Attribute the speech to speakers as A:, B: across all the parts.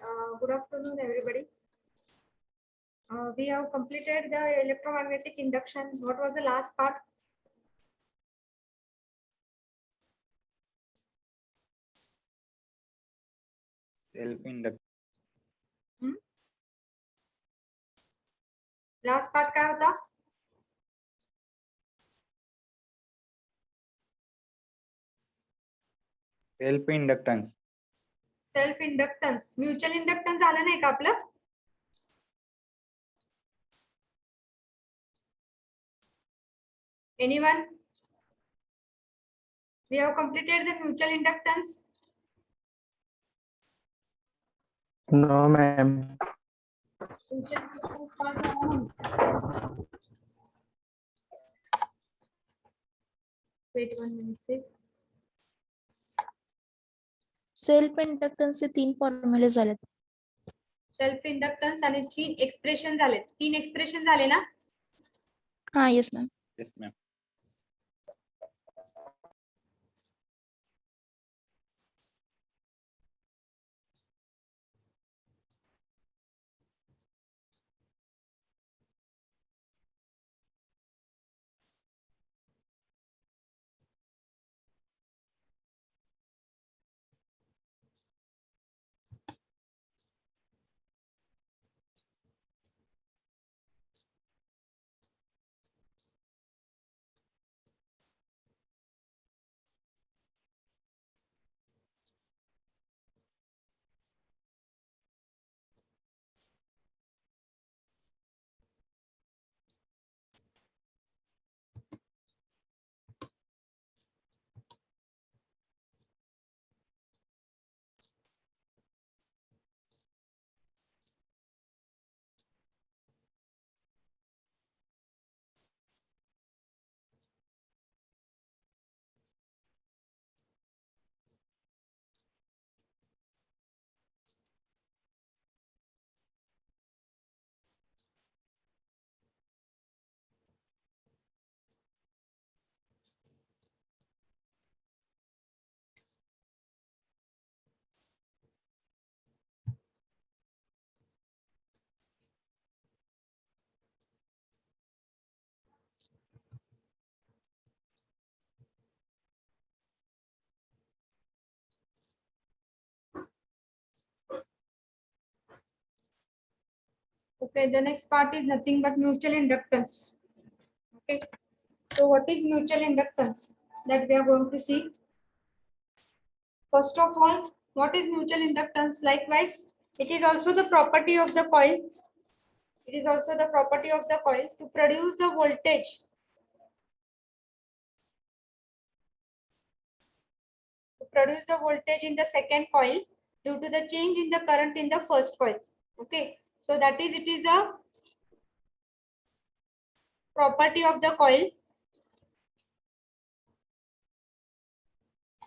A: Good afternoon, everybody. We have completed the electromagnetic induction. What was the last part?
B: Self-induction.
A: Last part क्या होता?
B: Self-inductance.
A: Self inductance. Mutual inductance झालं नाही का आपलं? Anyone? We have completed the mutual inductance.
C: No, ma'am.
A: Mutual inductance part झाला नाही. Wait 1 minute. Please.
D: Self इंडक्टन्सचे 3 फॉर्म्युले झालेत.
A: Self inductance आणि 3 एक्सप्रेशन झाले. 3 एक्सप्रेशन झाले ना?
D: हा yes ma'am.
B: Yes, ma'am.
A: Okay, the next part is nothing but mutual inductance. Okay, so what is mutual inductance that we are going to see? First of all, what is mutual inductance? Likewise, it is also the property of the coil. It is also the property of the coil to produce the voltage. To produce the voltage in the second coil due to the change in the current in the first coil. Okay, so that is, it is a property of the coil.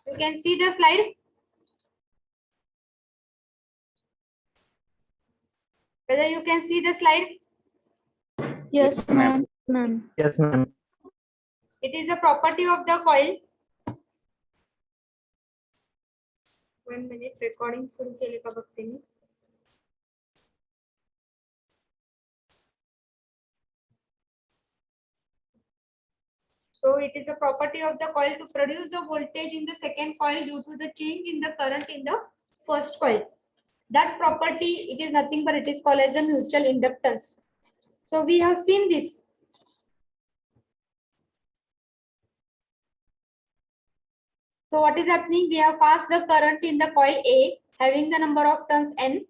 A: You can see the slide. Whether you can see the slide.
D: Yes
B: ma'am.
D: ma'am.
C: Yes, ma'am.
A: It is a property of the coil. 1 minute, recording सुरू केले का बघते मी. So it is a property of the coil to produce the voltage in the second coil due to the change in the current in the first coil. That property, it is nothing but it is called as the mutual inductance. So we have seen this. So what is happening? We have passed the current in the coil A having the number of turns N.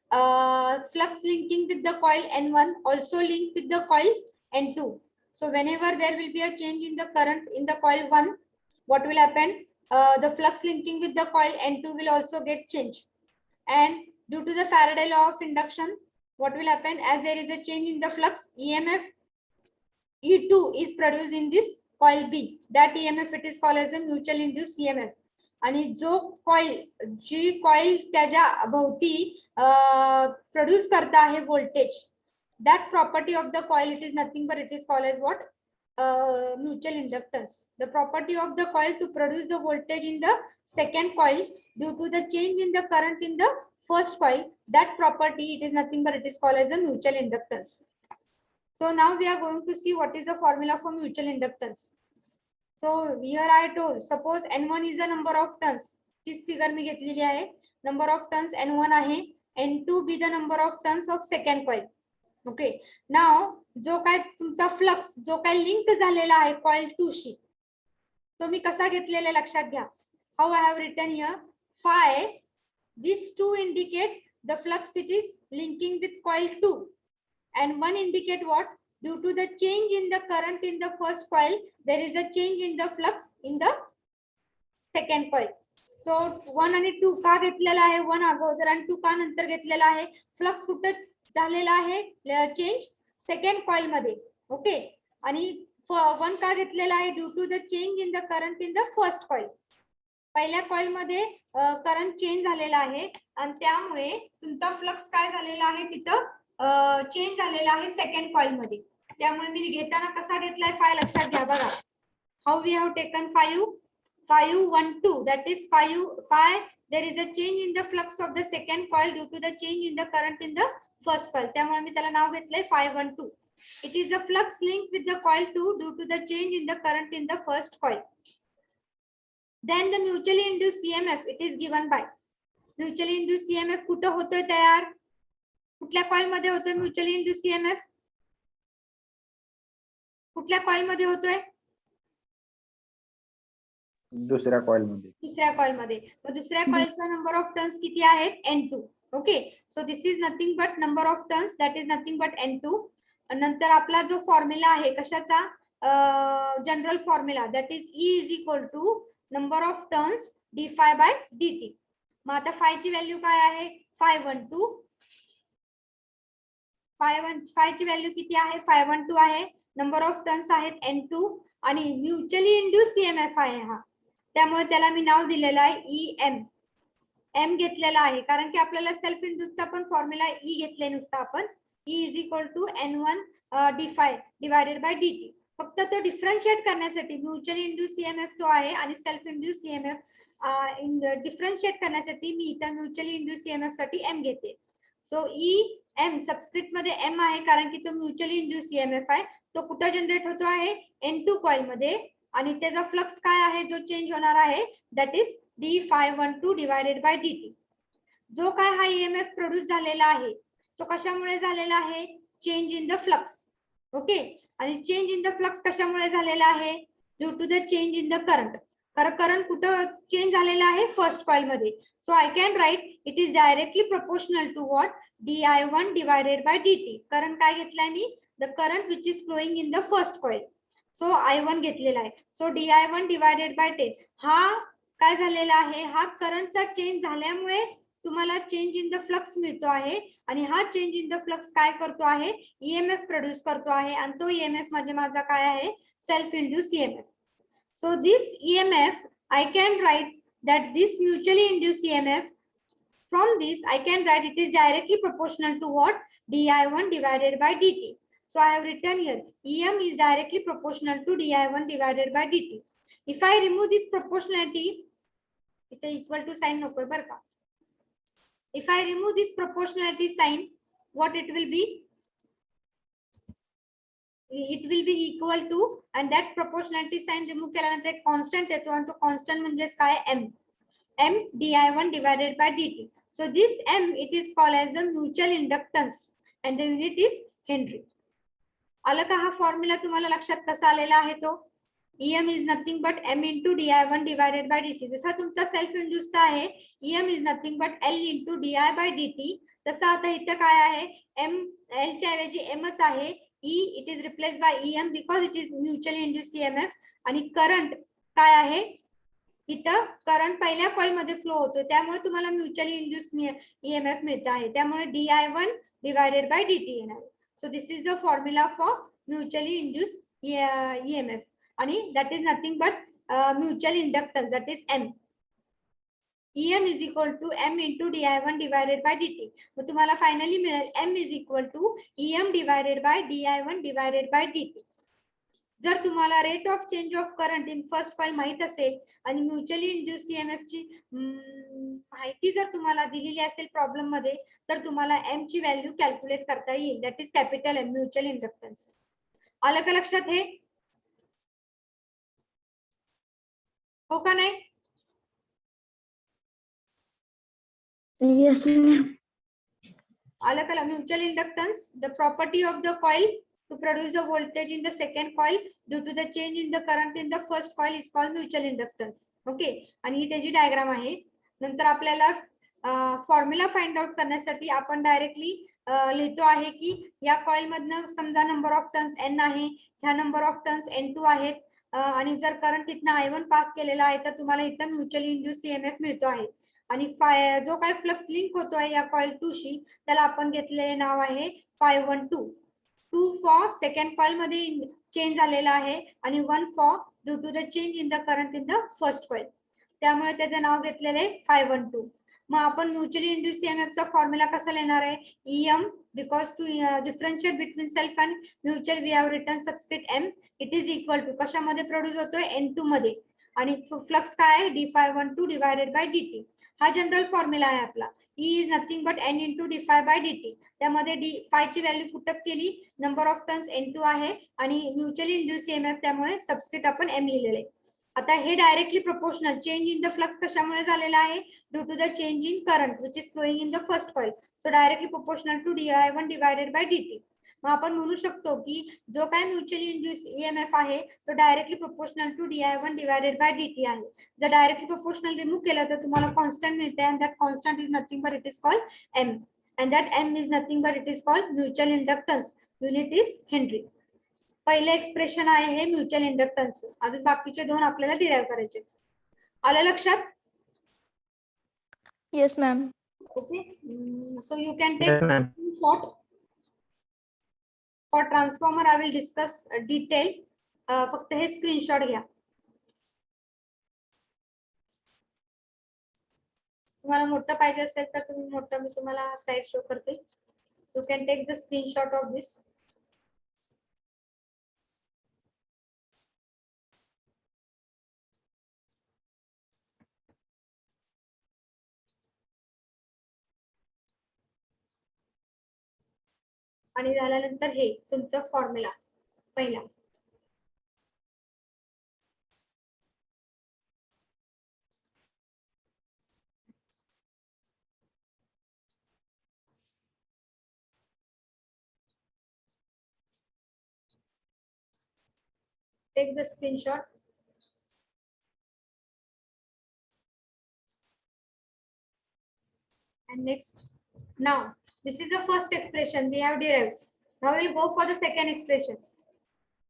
A: Flux linking with the coil N1 also linked with the coil N2. So whenever there will be a change in the current in the coil 1, what will happen? The flux linking with the coil N2 will also get changed. And due to the Faraday law of induction, what will happen? As there is a change in the flux, EMF E2 is produced in this coil B. That EMF it is called as a mutual induced EMF. आणि जो coil जी coil त्याच्या भोवती produce करता आहे voltage, that property of the coil, it is nothing but it is called as what? Mutual inductance. The property of the coil to produce the voltage in the second coil due to the change in the current in the first coil, that property, it is nothing but it is called as a mutual inductance. So now we are going to see what is the formula for mutual inductance. So here I told, suppose N1 is the number of turns. This figure मी घेतलेली आहे. Number of turns N1 आहे. N2 be the number of turns of second coil. Okay. Now जो काय तुमचा flux जो काय link झालेला आहे कॉइल 2 शी, तो मी कसा घेतलेला लक्षात घ्या. How I have written here, phi, these two indicate the flux it is linking with coil 2, and one indicate what? Due to the change in the current in the first coil, there is a change in the flux in the second coil. So 1 आणि 2 का घेतलेला आहे, 1 अगोदर आणि 2 का नंतर घेतलेला आहे. फ्लक्स कुठे झालेला आहे चेंज, सेकंड कॉइल मध्ये. ओके. आणि 1 का घेतलेला आहे, due to the change in the current in the first coil. पहिल्या कॉइल मध्ये करंट चेंज झालेला आहे आणि त्यामुळे तुमचा फ्लक्स काय झालेला आहे, तिथं चेंज झालेला आहे सेकंड कॉइल मध्ये. त्यामुळे मी घेताना कसा घेतलाय फाय लक्षात घ्या बघा. How we have taken 5 1 2, that is 5 there is a change in the flux of the second coil due to the change in the current in the first coil. त्यामुळे मी त्याला नाव घेतलंय 5 1 2. It is the flux linked with the coil 2 due to the change in the current in the first coil. Then the mutually induced EMF, it is given by mutually induced EMF कुठे होतोय तयार, कुठल्या coil मध्ये होतोय mutually induce EMF, कुठल्या coil मध्ये होतोय,
B: दुसऱ्या कॉइल मध्ये.
A: दुसऱ्या कॉइल मध्ये. मग दुसऱ्या कॉइलचा नंबर ऑफ टर्न्स किती आहेत, N2. Okay. So this is nothing but number of turns, that is nothing but N2. नंतर आपला जो फॉर्म्युला आहे कशाचा, general formula, that is E is equal to number of turns d phi by dt. मग आता phi ची value काय आहे, 512. 5 ची व्हॅल्यू किती आहे, 512 आहे. नंबर ऑफ टर्न्स आहेत N2 आणि म्युच्युअली इंड्यूस EMF आहे हा, त्यामुळे त्याला मी नाव दिलेलं आहे EM. M घेतलेला आहे कारण की आपल्याला सेल्फ इंड्यूसचा पण फॉर्म्युला E घेतले नुसता आपण. E is equal to N1 d phi divided by dt. फक्त तो डिफरन्शिएट करण्यासाठी म्युच्युअली इंड्यूस EMF तो आहे आणि सेल्फ इंड्यूस EMF डिफरन्शिएट करण्यासाठी मी इथं म्युच्युअली इंड्यूस EMF साठी M घेते. सो EM सबस्क्रिप्ट मध्ये M आहे कारण की तो म्युच्युअली इंड्यूस EMF आहे. तो कुठे जनरेट होतो आहे, N2 कॉइल मध्ये, आणि त्याचा फ्लक्स काय आहे जो चेंज होणार आहे, that is d512 divided by dt. जो काय हा EMF प्रोड्यूस झालेला आहे तो कशामुळे झालेला आहे, change in the flux. Okay. आणि चेंज इन द फ्लक्स कशामुळे झालेला आहे, due to the change in the current. कारण करंट कुठं चेंज झालेला आहे, फर्स्ट कॉइल मध्ये. So I can write it is directly proportional to what, di1 divided by dt. Current काय घेतलाय मी, the current which is flowing in the first coil. So I1 घेतलेला आहे. So di1 divided by 10. हा काय झालेला आहे, हा करंटचा चेंज झाल्यामुळे तुम्हाला चेंज इन द फ्लक्स मिळतो आहे आणि हा चेंज इन द फ्लक्स काय करतो आहे, EMF प्रोड्यूस करतो आहे आणि तो EMF म्हणजे माझा काय आहे, self induce EMF. So this EMF, I can write that this mutually induced EMF, from this I can write it is directly proportional to what, di1 divided by dt. So I have written here EM is directly proportional to di1 divided by dt. If I remove this proportionality, it's a equal to sign नको बर का. If I remove this proportionality sign, what it will be? It will be equal to, and that proportionality sign remove केल्यानंतर एक constant येतो आणि तो constant म्हणजेच काय, M di1 divided by dt. So this M, it is called as the mutual inductance and the unit is Henry. आलं का हा फॉर्म्युला तुम्हाला लक्षात कसा आलेला आहे तो, EM is nothing but M into di1 divided by dt. जसा तुमचा सेल्फ इंड्यूसचा आहे EM is nothing but L into di by dt, तसा आता इथं काय आहे, M, L च्या ऐवजी M च आहे. E, it is replaced by EM because it is mutually induced EMF. आणि करंट काय आहे, इथं करंट पहिल्या कॉइल मध्ये फ्लो होतो त्यामुळे तुम्हाला म्युच्युअली इंड्यूस्ड EMF मिळत आहे, त्यामुळे di1 डिवायडेड बाय dt येणार. सो this is the formula for mutually induced EMF आणि that is nothing but mutual inductance, that is M. EM is equal to M into di1 divided by dt. मग तुम्हाला finally मिळेल M is equal to EM divided by di1 divided by dt. जर तुम्हाला rate of change of current in first coil माहित असेल आणि mutually induce EMF ची माहिती जर तुम्हाला दिलेली असेल प्रॉब्लेम मध्ये, तर तुम्हाला एम ची व्हॅल्यू कॅल्क्युलेट करता येईल. That is capital M, mutual inductance. आलं का लक्षात हे? हो का नाही?
D: Yes, ma'am.
A: आलं का? Mutual inductance, the property of the coil to produce the voltage in the second coil due to the change in the current in the first coil is called mutual inductance. Okay, आणि ही त्याची diagram आहे. नंतर आपल्याला formula find out करण्यासाठी आपण directly लिहितो आहे की या कॉइल मधनं समजा नंबर ऑफ टर्न्स n आहे, ह्या नंबर ऑफ टर्न्स n2 आहेत, आणि जर करंट इथनं I1 पास केलेला आहे तर तुम्हाला इथं म्युच्युअली इंड्यूस ईएमएफ मिळतो आहे. आणि जो काय फ्लक्स लिंक होतो आहे या कॉइल 2 शी, त्याला आपण घेतलेले नाव आहे Φ12. 2 फॉर सेकंड कॉइल मध्ये चेंज झालेला आहे आणि 1 for due to the change in the current in the first coil, त्यामुळे त्याचे नाव घेतलेले Φ12. मग आपण म्युच्युअली इंड्यूस ईएमएफ चा फॉर्म्युला कसा लिहिणार आहे? EM, because to differentiate between self and mutual we have written subscript M, it is equal to कशामध्ये प्रोड्यूस होतोय? N2 मध्ये. आणि फ्लक्स काय आहे? d∅12 divided by dt. हा जनरल फॉर्म्युला आहे आपला. E is nothing but n into d∅ by dt. त्यामध्ये d∅ ची व्हॅल्यू पुटअप केली, नंबर ऑफ टर्न्स N2 आहे आणि म्युच्युअली इंड्यूस ईएमएफ, त्यामुळे सबस्क्रिप्ट आपण M लिहिलेले. आता हे directly proportional change in the flux कशामुळे झालेला आहे? Due to the change in current which is flowing in the first coil, so directly proportional to di1 divided by dt. मग आपण म्हणू शकतो की जो काय म्युच्युअली इंड्यूस ईएमएफ आहे तो directly proportional to di1 divided by dt आहे. जर डायरेक्टली प्रोपोर्शनल रिमूव्ह केलं तर तुम्हाला कॉन्स्टंट मिळते, and that constant is nothing but it is called m, and that m is nothing but it is called mutual inductance. Unit is Henry. पहिले expression आहे हे mutual inductance. अजून बाकीचे दोन आपल्याला डिराइव्ह करायचे. आलं लक्षात?
D: Yes, ma'am.
A: Okay, so you can take
C: Yes, ma'am.
A: Short. For transformer I will discuss detail. फक्त हे स्क्रीनशॉट घ्या. तुम्हाला मोठं पाहिजे असेल तर तुम्ही मोठं, मी तुम्हाला स्लाइड शो करते. You can take the screenshot of this. आणि झाल्यानंतर हे तुमचं फॉर्म्युला पहिला. Take the screenshot. And next, now this is the first expression we have derived. Now we'll go for the second expression.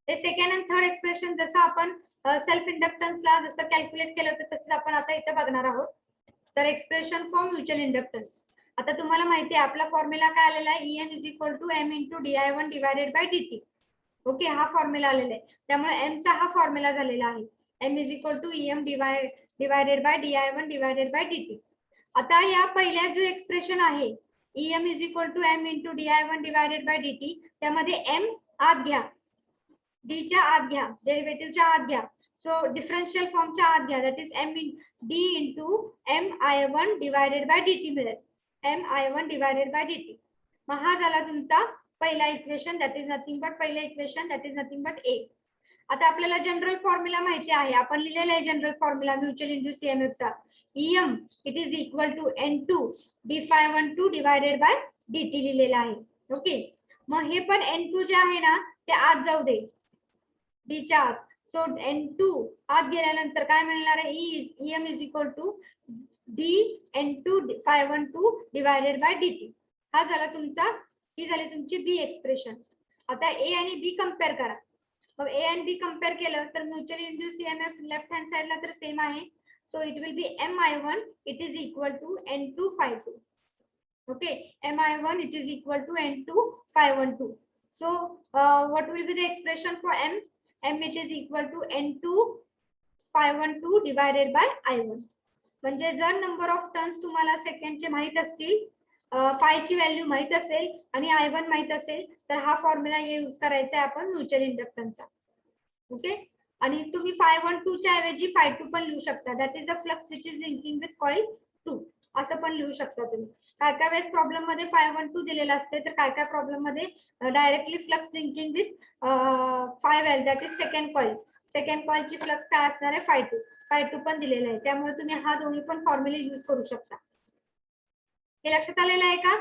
A: The second and third expression जसं आपण self इंडक्टन्सला जसं calculate केलं होतं तसं आपण आता इथे बघणार आहोत. तर एक्सप्रेशन फॉर म्युच्युअल इंडक्टन्स. आता तुम्हाला माहिती आहे आपला फॉर्म्युला काय आलेला आहे? EM is equal to M into di1 divided by dt. Okay, हा फॉर्म्युला आलेला आहे, त्यामुळे M चा हा फॉर्म्युला झालेला आहे. M is equal to EM divided by di1 divided by dt. आता या पहिल्या जो एक्सप्रेशन आहे EM is equal to M into di1 divided by dt, त्यामध्ये M आत घ्या, D च्या आत घ्या, डेरिव्हेटिव्हच्या आत घ्या. सो डिफरन्शियल फॉर्मच्या आत घ्या, that is M D into MI1 divided by dt मिळेल. MI1 divided by dt. मग हा झाला तुमचा पहिला equation, that is nothing but पहिला equation, that is nothing but A. आता आपल्याला जनरल फॉर्म्युला माहिती आहे, आपण लिहिलेला आहे general formula mutual induce EMF चा. EM it is equal to N2 d∅12 divided by dt लिहिलेला आहे. ओके, मग हे पण N2 जे आहे ना ते आत जाऊ दे, D च्या आत. सो N2 आत गेल्यानंतर काय मिळणार आहे? EM is equal to D N2 ∅12 divided by dt. हा झाला तुमचा, ही झाली तुमची B एक्सप्रेशन. आता A आणि B कम्पेअर करा. मग A आणि B कम्पेअर केलं तर mutual induce EMF left hand साइडला तर सेम आहे. So it will be MI1 it is equal to N2 ∅2. Okay, MI1 it is equal to N2 ∅12. So what will be the expression for M? M it is equal to N2 ∅12 divided by I1. म्हणजे जर number of turns तुम्हाला सेकंडचे माहित असतील, फाय ची value माहित असेल आणि I1 माहित असेल तर हा फॉर्म्युला यूज करायचा आहे आपण म्युच्युअल इंडक्टन्सचा. ओके. आणि तुम्ही 512 च्या ऐवजी 52 पण लिहू शकता. That is the flux which is linking with coil 2 असं पण लिहू शकता तुम्ही. काय काय वेळेस प्रॉब्लेम मध्ये 512 दिलेलं असते, तर काय काय प्रॉब्लेम मध्ये directly flux linking with 5L that is second coil. Second कॉइलची फ्लक्स काय असणार आहे 52 पण दिलेलं आहे. त्यामुळे तुम्ही हा दोन्ही पण फॉर्म्युले यूज करू शकता. हे लक्षात आलेलं आहे का?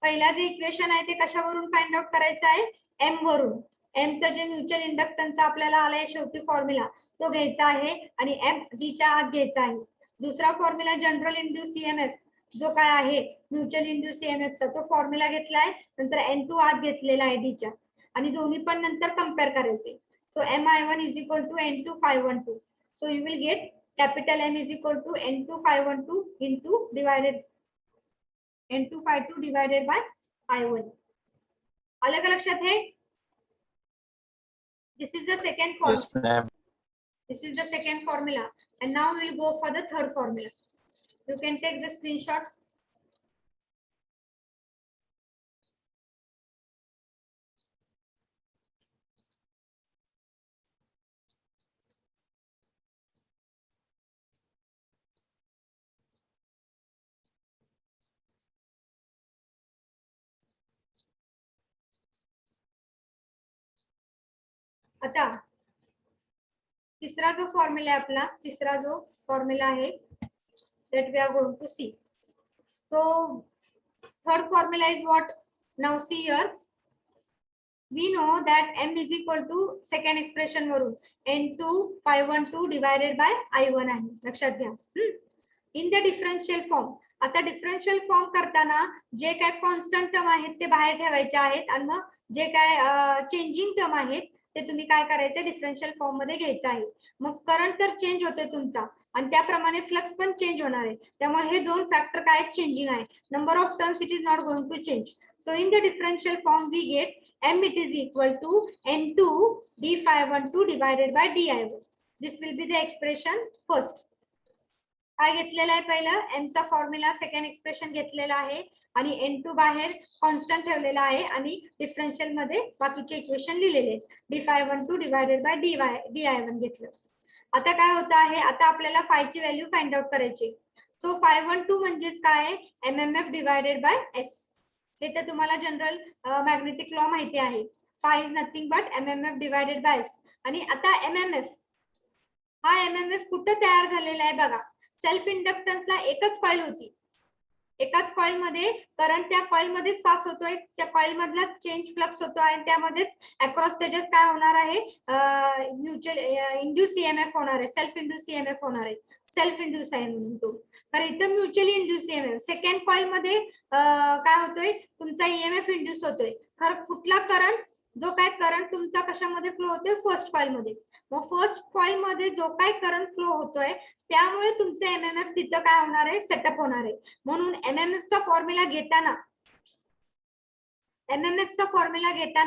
A: पहिला जे इक्वेशन आहे ते कशावरून फाइंड आउट करायचं आहे? एम वरून. एमचं जे म्युच्युअल इंडक्टन्स आपल्याला आलाय शेवटी फॉर्म्युला तो घ्यायचा आहे आणि एम डीच्या आत घ्यायचा आहे. दुसरा फॉर्म्युला जनरल इंड्यूस ईएमएफ जो काय आहे म्युच्युअल इंड्यूस ईएमएफचा तो फॉर्म्युला घेतलाय, नंतर N2 आत घेतलेला आहे डीच्या, आणि दोन्ही पण नंतर कम्पेअर करायचे. So MI1 is equal to N2 512. So you will get capital M is equal to N2 512 into divided N2 512 divided by I1. अलग अलग लक्षात है? This is the second formula.
C: Yes, ma'am.
A: This is the second formula, and now we will go for the third formula. You can take the screenshot. आता तिसरा जो formula आहे आपला, तिसरा जो फॉर्म्युला आहे that we are going to see. So third formula is what? Now see here. We know that M is equal to second expression वरून N2 512 divided by I1 आहे. लक्षात घ्या. In the differential form. आता differential form करताना जे काय constant term आहेत ते बाहेर ठेवायचे आहेत, आणि मग जे काय चेंजिंग टर्म आहेत ते तुम्ही काय करायचं डिफरन्शियल फॉर्म मध्ये घ्यायचं आहे. मग करंट तर चेंज होतोय तुमचा, आणि त्याप्रमाणे फ्लक्स पण चेंज होणार आहे. त्यामुळे हे दोन फॅक्टर काय चेंजिंग आहे. Number of terms it is not going to change. So in the differential form we get M it is equal to N2 d512 divided by di1. This will be the expression first. काय घेतलेला आहे पहिलं M चा formula second expression घेतलेला आहे, आणि N2 बाहेर constant ठेवलेला आहे, आणि डिफरन्शियल मध्ये बाकीचे इक्वेशन लिहिलेले आहेत. d512 डिवायडेड बाय di1 घेतलं. आता काय होत आहे, आता आपल्याला फाय ची व्हॅल्यू फाइंड आउट करायची. सो 512 म्हणजेच काय MMF डिवायडेड बाय S. हे तर तुम्हाला जनरल मॅग्नेटिक लॉ माहिती आहे. Phi is nothing but MMF divided by S. आणि आता MMF हा MMF कुठं तयार झालेला आहे बघा. सेल्फ इंडक्टन्सला एकच कॉइल होती, एकाच कॉइल मध्ये करंट त्या कॉइल मध्येच पास होतोय, त्या कॉइल मधला चेंज फ्लक्स होतो, आणि त्यामध्येच अक्रॉस त्याच्यात काय होणार आहे म्युच्युअल इंड्यूस ईएमएफ होणार आहे, सेल्फ इंड्यूस ईएमएफ होणार आहे. सेल्फ इंड्यूस आहे म्हणून तो, तर इथं mutually induce EMF second coil मध्ये काय होतोय तुमचा ईएमएफ इंड्यूस होतोय. खरं कुठला करंट, जो काय करंट तुमचा कशामध्ये फ्लो होतोय फर्स्ट कॉइल मध्ये. मग फर्स्ट कॉइल मध्ये जो काय करंट फ्लो होतोय त्यामुळे तुमचे MMF तिथं काय होणार आहे सेटअप होणार आहे. म्हणून MMF चा फॉर्म्युला घेताना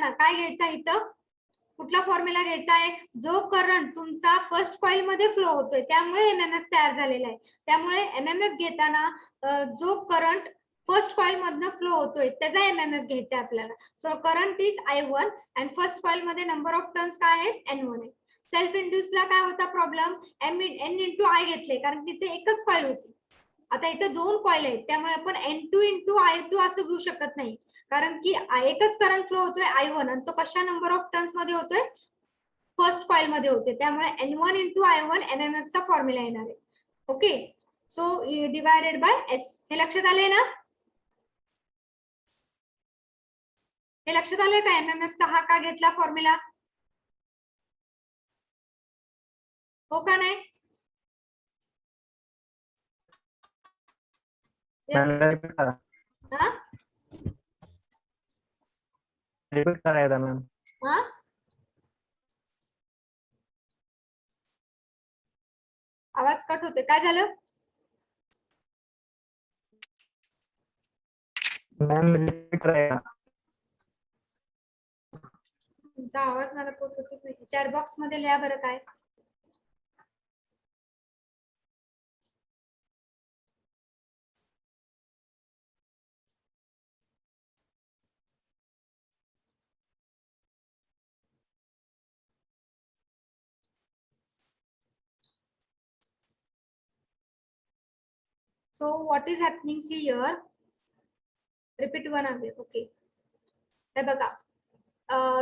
A: काय घ्यायचा इथं, कुठला फॉर्म्युला घ्यायचा आहे, जो करंट तुमचा फर्स्ट कॉइल मध्ये फ्लो होतोय त्यामुळे MMF तयार झालेला आहे. त्यामुळे MMF घेताना जो करंट फर्स्ट कॉइल मधनं फ्लो होतोय त्याचा MMF घ्यायचा आपल्याला. So current is I1 and first coil मध्ये नंबर ऑफ टर्न्स काय आहेत N1 आहे. सेल्फ इंड्यूसला काय होता प्रॉब्लेम, N इंटू I घेतले कारण तिथे एकच कॉइल होती. आता इथं दोन कॉइल आहेत त्यामुळे आपण N2 इंटू I2 असं घेऊ शकत नाही, कारण की एकच करंट फ्लो होतोय I1, आणि तो कशा नंबर ऑफ टर्न्स मध्ये होतोय फर्स्ट कॉइल मध्ये होते. त्यामुळे N1 इंटू I1 MMF चा फॉर्म्युला येणार आहे. Okay, so divided by S. हे लक्षात आले ना, हे लक्षात आले का MMF चा हा का घेतला फॉर्म्युला, हो का नाही?
C: रिपीट करा.
A: हा
C: रिपीट करायचा मॅम.
A: हा आवाज कट होते, काय झालं
C: मॅम रिपीट करायचा.
A: तुमचा आवाज मला पोहोचतच नाही. चॅट बॉक्स मध्ये लिहा बरं काय. So what is happening here? Repeat one again. Okay. हे बघा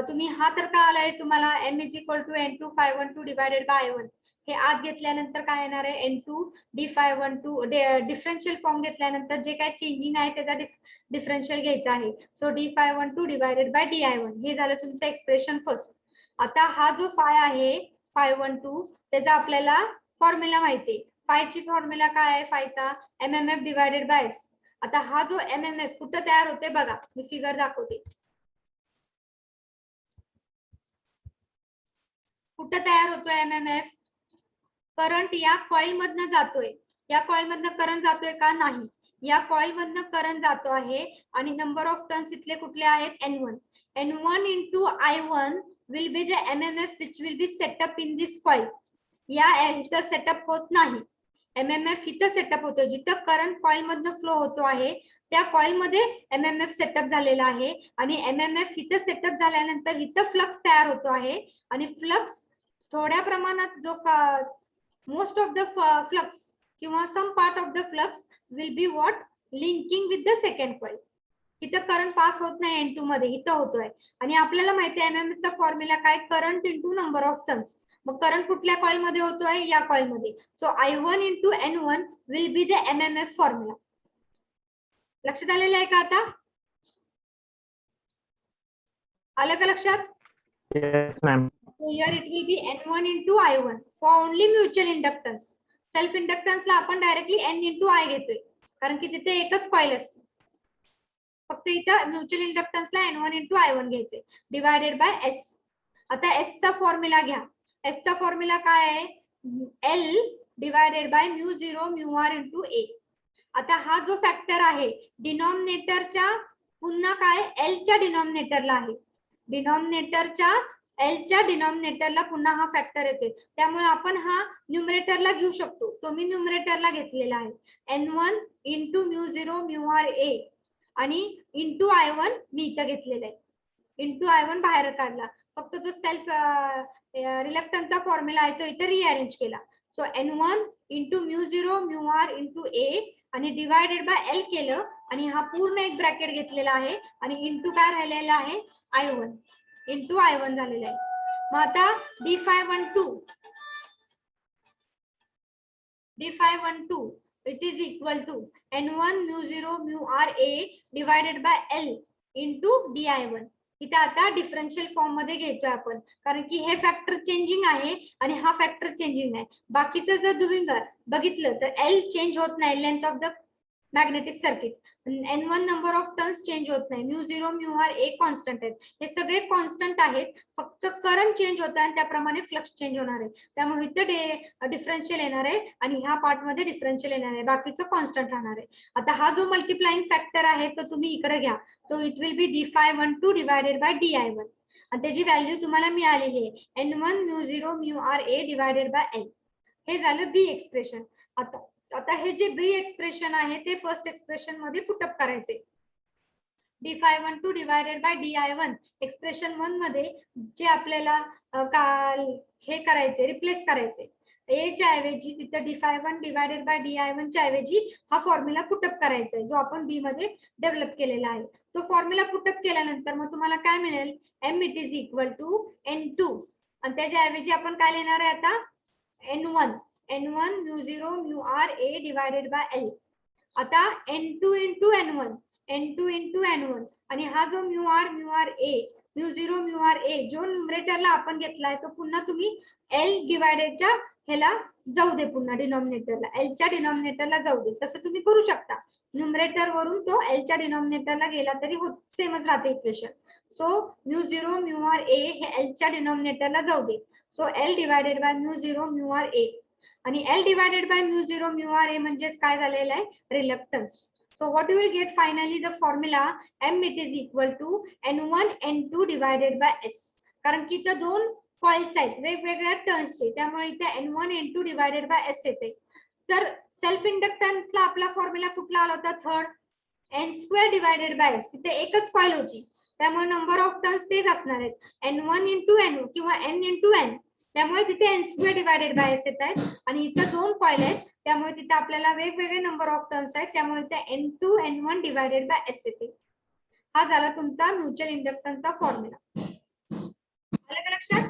A: तुम्ही हा तर काय आलाय तुम्हाला m is equal to n2 512 divided by i1 हे आत घेतल्यानंतर काय येणार आहे n2 d512 डिफरन्शियल फॉर्म घेतल्यानंतर जे काय चेंजिंग आहे त्याचा डिफरन्शियल घ्यायचा आहे. सो d512 डिवायडेड बाय di1 हे झालं तुमचं एक्सप्रेशन फर्स्ट. आता हा जो फाय आहे 512 त्याचा आपल्याला फॉर्म्युला माहिती आहे. फायची फॉर्म्युला काय आहे फायचा mmf डिवायडेड बाय s. आता हा जो mmf कुठं तयार होते बघा मी फिगर दाखवते. कुठं तयार होतोय mmf? करंट या कॉइल मधनं जातोय. या कॉइल मधनं करंट जातोय का? नाही. या कॉइल मधनं करंट जातो आहे आणि नंबर ऑफ टर्न्स इथले कुठले आहेत n1. n1 into i1 will be the mmf which will be set up in this coil. या इथं सेटअप होत नाही. mmf इथं सेटअप होतो जिथं करंट कॉइल मधनं फ्लो होतो आहे त्या कॉइल मध्ये mmf सेटअप झालेला आहे आणि mmf इथं सेटअप झाल्यानंतर इथं फ्लक्स तयार होतो आहे आणि फ्लक्स थोड्या प्रमाणात जो मोस्ट ऑफ द फ्लक्स किंवा some part of the flux will be what linking with the second coil. इथं करंट पास होत नाही n2 मध्ये इथं होतोय आणि आपल्याला माहिती आहे mmf चा फॉर्म्युला काय current into number of turns. Mug current कुठल्या कॉइल मध्ये होतोय या कॉइल मध्ये. सो i1 into n1 will be the mmf formula. लक्षात आलेलं आहे का आता? आलं का लक्षात?
C: Yes, ma'am.
A: So here it will be n1 into i1 for only mutual inductance. Self inductance ला आपण डायरेक्टली n into i घेतोय कारण की तिथे एकच कॉइल असते. फक्त इथं म्युच्युअल इंडक्टन्स ला n1 into i1 घ्यायचे डिवायडेड बाय s. आता s चा फॉर्म्युला घ्या. s चा फॉर्म्युला काय आहे? l divided by mu 0 mu r into a. आता हा जो फॅक्टर आहे डिनॉमिनेटरच्या पुन्हा काय l च्या डिनॉमिनेटरला आहे. डिनॉमिनेटरच्या L च्या डिनॉमिनेटरला पुन्हा हा फॅक्टर येते त्यामुळे आपण हा न्यूमरेटरला घेऊ शकतो. तो मी न्यूमरेटरला घेतलेला आहे n1 into mu 0 mu R A आणि इंटू i1 मी इथं घेतलेला आहे. इंटू i1 बाहेर काढला फक्त जो सेल्फ रिलक्टन्सचा फॉर्म्युला आहे तो इथं रिअरेंज केला. So n1 into mu 0 mu R into A आणि डिवायडेड बाय l केलं आणि हा पूर्ण एक ब्रॅकेट घेतलेला आहे आणि इंटू काय राहिलेला आहे i1 इंटू i1 झालेला आहे. मग आता d512 it is equal to n1 mu 0 mu R A divided by l into di1. इथे आता डिफरन्शियल फॉर्म मध्ये घेतोय आपण कारण की हे फॅक्टर चेंजिंग आहे आणि हा फॅक्टर चेंजिंग आहे. बाकीचं जर तुम्ही बघितलं तर l चेंज होत नाही length of the magnetic circuit. n1 number of turns change होत नाही. Mu 0 mu R A constant आहेत. हे सगळे कॉन्स्टंट आहेत फक्त करंट चेंज होत आहे आणि त्याप्रमाणे फ्लक्स चेंज होणार आहे. त्यामुळे इथं डिफरन्शियल येणार आहे आणि ह्या पार्ट मध्ये डिफरन्शियल येणार आहे. बाकीचं कॉन्स्टंट राहणार आहे. आता हा जो मल्टिप्लाइंग फॅक्टर आहे तो तुम्ही इकडे घ्या. तो it will be d512 divided by di1 आणि त्याची व्हॅल्यू तुम्हाला मिळालेली आहे n1 mu 0 mu R A divided by l. हे झालं बी एक्सप्रेशन. आता हे जे बी एक्सप्रेशन आहे ते फर्स्ट एक्सप्रेशन मध्ये पुटअप करायचे. d512 divided by di1 expression 1 मध्ये जे आपल्याला हे करायचे रिप्लेस करायचे a च्या ऐवजी तिथे d512 डिवायडेड बाय di1 च्या ऐवजी हा फॉर्म्युला पुटअप करायचा आहे जो आपण बी मध्ये डेव्हलप केलेला आहे. तो फॉर्म्युला पुटअप केल्यानंतर मग तुम्हाला काय मिळेल m it is equal to n2 आणि त्याच्या ऐवजी आपण काय लिहिणार आहे आता n1 mu 0 mu R A divided by l. आता n2 इंटू n1 आणि हा जो mu R A mu 0 mu R A जो न्यूमरेटरला आपण घेतलाय तो पुन्हा तुम्ही l डिवायडेडच्या ह्याला जाऊ दे पुन्हा डिनॉमिनेटरला l च्या डिनॉमिनेटरला जाऊ दे. तसं तुम्ही करू शकता. न्यूमरेटर वरून तो l च्या डिनॉमिनेटरला गेला तरी सेमच राहते equation. So mu 0 mu R A हे l च्या डिनॉमिनेटरला जाऊ दे. So l divided by mu 0 mu R A आणि l divided by mu 0 mu R A म्हणजेच काय झालेलं आहे reluctance. So what you will get finally the formula m it is equal to n1 n2 divided by s. कारण की इथं दोन coils आहेत वेगवेगळ्या टर्न्सचे त्यामुळे इथे n1 n2 divided by s येते. तर सेल्फ इंडक्टन्सला आपला फॉर्म्युला कुठला आला होता third n² divided by s. तिथे एकच कॉइल होती त्यामुळे नंबर ऑफ टर्न्स तेच असणार आहेत n1 इंटू n किंवा n इंटू n त्यामुळे तिथे n² डिवायडेड बाय s येत आहेत आणि इथं दोन कॉइल आहेत त्यामुळे तिथे आपल्याला वेगवेगळे नंबर ऑफ टर्न्स आहेत, त्यामुळे ते N2 N1 divided by S येते. हा झाला तुमचा म्युच्युअल इंडक्टन्सचा फॉर्म्युला. आलं का लक्षात?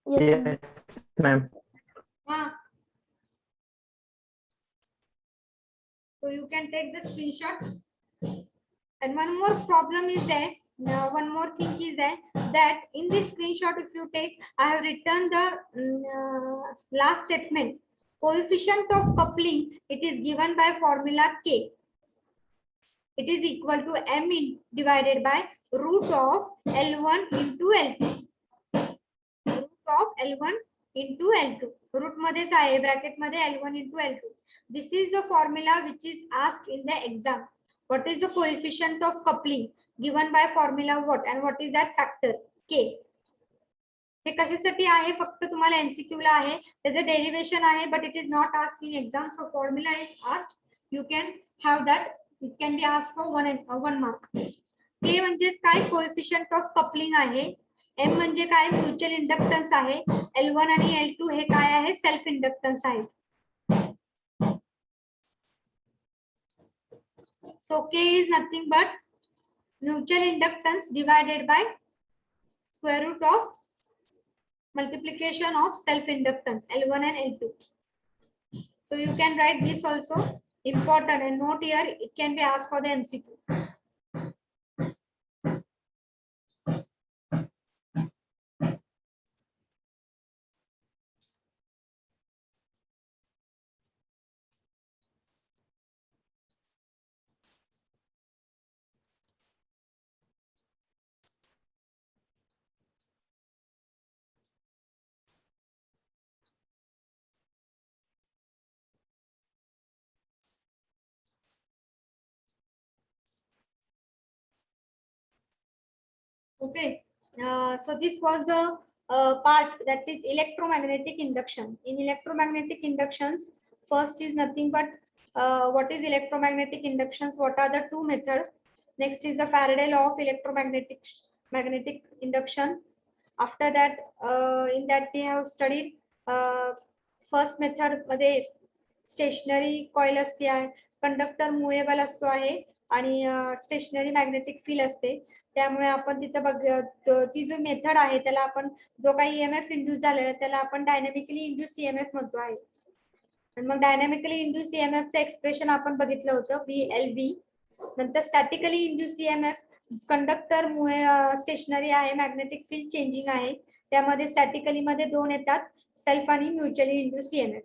D: Yes, ma'am.
C: Yes, ma'am.
A: हा. So you can take the screenshot. And one more problem is that one more thing is that in this screenshot, if you take, I have written the last statement. Coefficient of coupling, it is given by formula K. It is equal to M divided by root of L1 into L2. Root of L1 into L2. Root मध्येच आहे, bracket मध्ये L1 into L2. This is the formula which is asked in the exam. What is the coefficient of coupling given by formula what, and what is that factor K? हे कशासाठी आहे? फक्त तुम्हाला MCQ ला आहे, त्याचं derivation आहे, but it is not asked in exam. So formula is asked. You can have that. It can be asked for one mark. K म्हणजेच काय? Coefficient of coupling आहे. M म्हणजे काय? म्युच्युअल इंडक्टन्स आहे. L1 आणि L2 हे काय आहे? Self inductance आहे. So K is nothing but mutual inductance divided by square root of multiplication of self inductance L1 and L2. So you can write this also, important, and note here, it can be asked for the MCQ. Okay, so this was the part that is electromagnetic induction. In electromagnetic inductions, first is nothing but what is electromagnetic inductions? What are the two methods? Next is the Faraday law of magnetic induction. After that, in that we have studied first method मध्ये stationery coil असते आहे, conductor movable असतो आहे आणि stationery magnetic field असते. त्यामुळे आपण तिथे बघ ती जो मेथड आहे त्याला आपण जो काही EMF इंड्यूस झालेला त्याला आपण डायनॅमिकली इंड्यूस EMF म्हणतो आहे. आणि मग डायनॅमिकली इंड्यूस EMF चं एक्सप्रेशन आपण बघितलं होतं VLB. नंतर स्टॅटिकली इंड्यूस EMF कंडक्टर मुळे स्टेशनरी आहे, मॅग्नेटिक फील्ड चेंजिंग आहे, त्यामध्ये स्टॅटिकली मध्ये दोन येतात, सेल्फ आणि म्युच्युअली इंड्यूस EMF.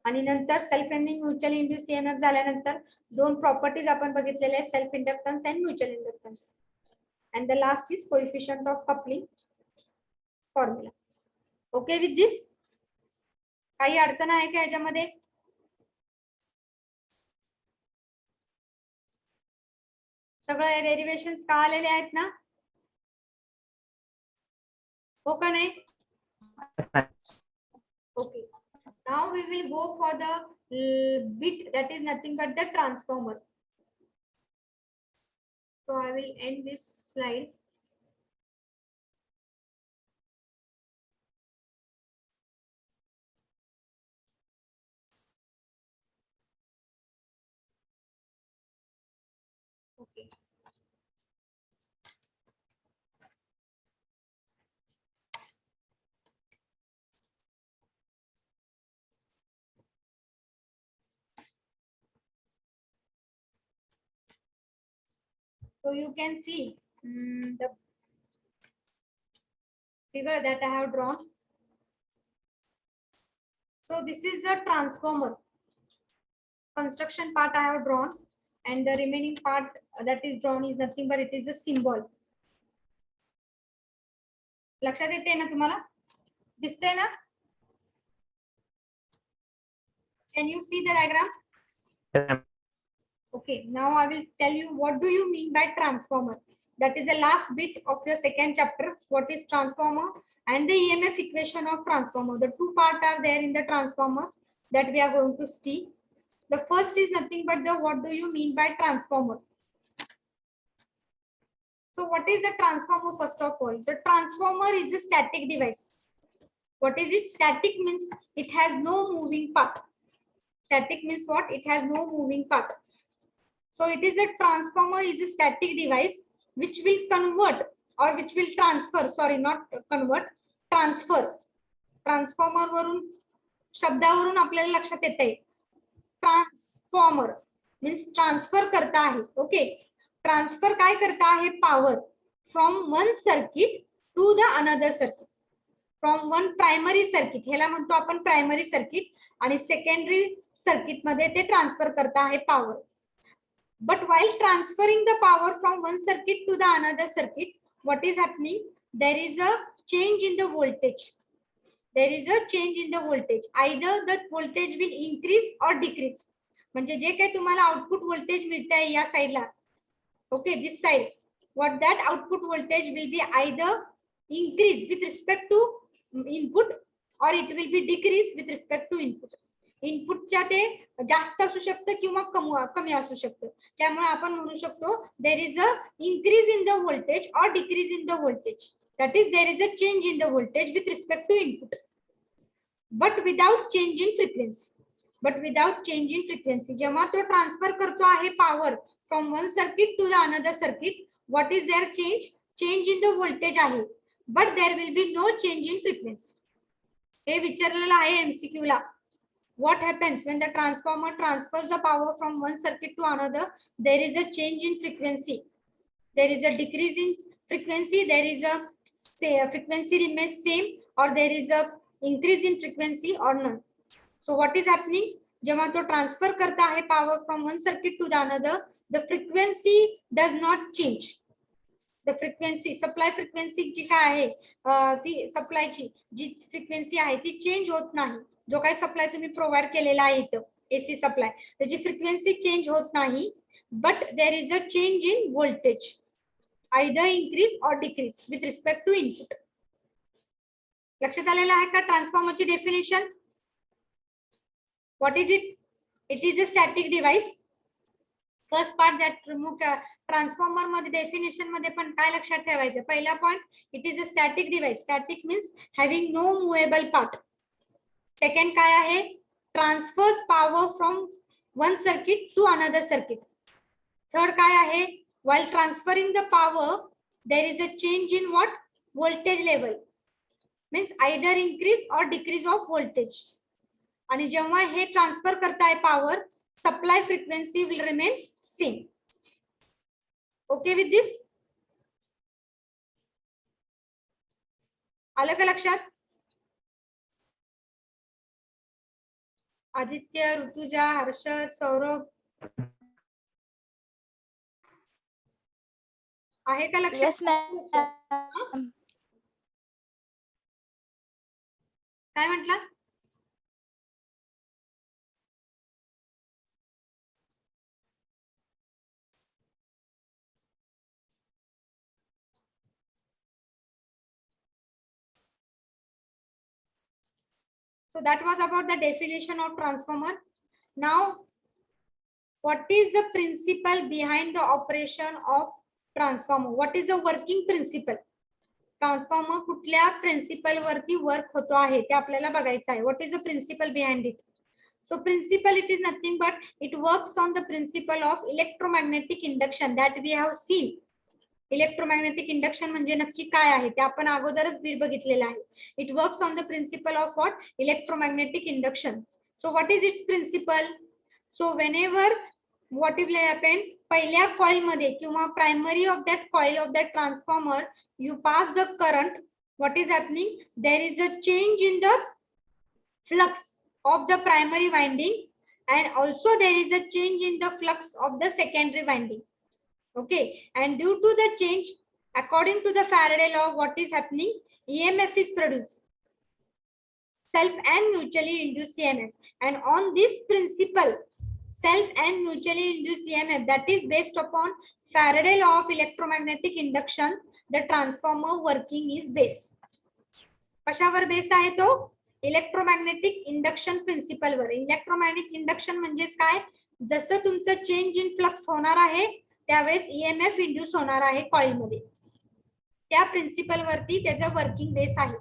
A: आणि नंतर सेल्फ आणि म्युच्युअली इंड्यूस EMF झाल्यानंतर दोन प्रॉपर्टीज आपण बघितलेले आहेत, self inductance and mutual inductance. And the last is coefficient of coupling formula. Okay with this? काही अडचण आहे का याच्यामध्ये? सगळे डेरिवेशन्स का आलेले आहेत ना? हो का नाही? Okay. Now we will go for the bit that is nothing but the transformer. So I will end this slide. Okay. So you can see the figure that I have drawn. So this is the transformer. Construction part I have drawn, and the remaining part that is drawn is nothing but it is a symbol. लक्षात येते ना तुम्हाला? दिसते ना? Can you see the diagram? Okay, now I will tell you what do you mean by transformer. That is the last bit of your second chapter. What is transformer and the EMF equation of transformer. The two parts are there in the transformer that we are going to see. The first is nothing but the what do you mean by transformer. So what is the transformer first of all? The transformer is a static device. What is it? Static means it has no moving part. Static means what? It has no moving part. So it is a transformer is a static device which will convert or which will transfer, sorry, not convert, transfer. Transformer वरून शब्दावरून आपल्याला लक्षात येते transformer means transfer करता आहे. Okay, transfer काय करता आहे? Power from one circuit to the another circuit. From one primary circuit, ह्याला म्हणतो आपण प्रायमरी सर्किट, आणि सेकंडरी सर्किट मध्ये ते ट्रान्सफर करता आहे power. But while transferring the power from one circuit to the another circuit, what is happening? There is a change in the voltage. There is a change in the voltage. Either the voltage will increase or decrease. म्हणजे जे काही तुम्हाला output voltage मिळते आहे या साइडला, okay, this side, what that output voltage will be either increase with respect to input or it will be decrease with respect to input. इनपुटच्या ते जास्त असू शकतं किंवा कमी असू शकतं. त्यामुळे आपण म्हणू शकतो there is a increase in the voltage or decrease in the voltage. That is there is a change in the voltage with respect to input, but without change in frequency. But without change in frequency, जेव्हा तो transfer करतो आहे power from one circuit to the another circuit, what is there change? Change in the voltage आहे, but there will be no change in frequency. हे विचारलेलं आहे MCQ ला. What happens when the transformer transfers the power from one circuit to another? There is a change in frequency. There is a decrease in frequency. There is a frequency remains same, or there is a increase in frequency or none. So what is happening? जेव्हा तो transfer करता है power from one circuit to the another, the frequency does not change. The frequency, supply frequency जी काय आहे ती सप्लायची जी frequency आहे ती change होत नाही. जो काही सप्लाय तुम्ही प्रोव्हाइड केलेला आहे इथं एसी सप्लाय, त्याची फ्रिक्वेन्सी चेंज होत नाही, but there is a change in voltage, either increase or decrease with respect to input. लक्षात आलेलं आहे का ट्रान्सफॉर्मरची definition? What is it? It is a static device. First part that transformer मध्ये definition मध्ये पण काय लक्षात ठेवायचं? पहिला point, it is a static device. Static means having no movable part. Second काय आहे? Transfers power from one circuit to another circuit. Third काय आहे? while transferring the power there is a change in what? Voltage level, means either increase or decrease of voltage. आणि जेव्हा हे transfer करताय power, supply frequency will remain same. Okay with this? आलं का लक्षात? आदित्य, ऋतुजा, हर्षद, सौरभ, आहे का लक्षात?
E: Yes, ma'am.
A: काय म्हटला? So that was about the definition of transformer. Now, what is the principle behind the operation of transformer? What is the working principle? Transformer कुठल्या principal वरती वर्क होतो आहे ते आपल्याला बघायचं आहे. What is the principle behind it? So principle, it is nothing but it works on the principle of electromagnetic induction that we have seen. Electromagnetic induction म्हणजे नक्की काय आहे ते आपण अगोदरच बघितलेलं आहे. It works on the principle of what? Electromagnetic induction. So what is its principle? So whenever what will happen, पहिल्या कॉइल मध्ये किंवा primary of that coil of that transformer you pass the current. What is happening? There is a change in the flux of the primary winding and also there is a change in the flux of the secondary winding. Okay, and due to the change, according to the Faraday law, what is happening? EMF is produced, self and mutually induced EMF, and on this principle, self and mutually induced EMF, that is based upon Faraday law of electromagnetic induction, the transformer working is based. कशावर base आहे तो? Electromagnetic induction principal वर. Electromagnetic induction म्हणजेच काय? जसं तुमचं change in flux होणार आहे त्यावेळेस ईएमएफ इंड्यूस होणार आहे कॉइल मध्ये, त्या प्रिन्सिपल वरती त्याचा वर्किंग बेस आहे.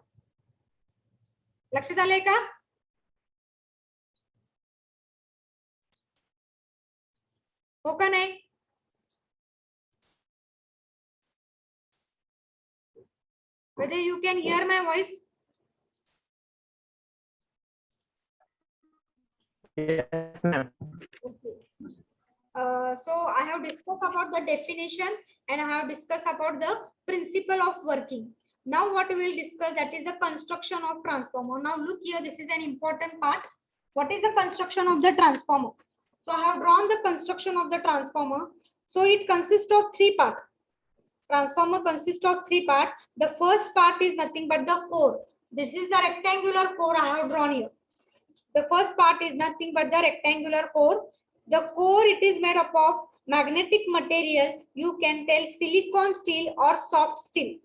A: लक्षात आलंय का? हो का नाही? Whether you can hear my voice?
C: Yes, ma'am.
A: Okay. So I have discussed about the definition and I have discussed about the principle of working. Now what we will discuss, that is the construction of transformer. Now look here, this is an important part. What is the construction of the transformer? So I have drawn the construction of the transformer. So it consists of three parts. Transformer consists of three parts. The first part is nothing but the core. This is the rectangular core I have drawn here. The first part is nothing but the rectangular core. The core, it is made up of magnetic material. You can tell silicon steel or soft steel.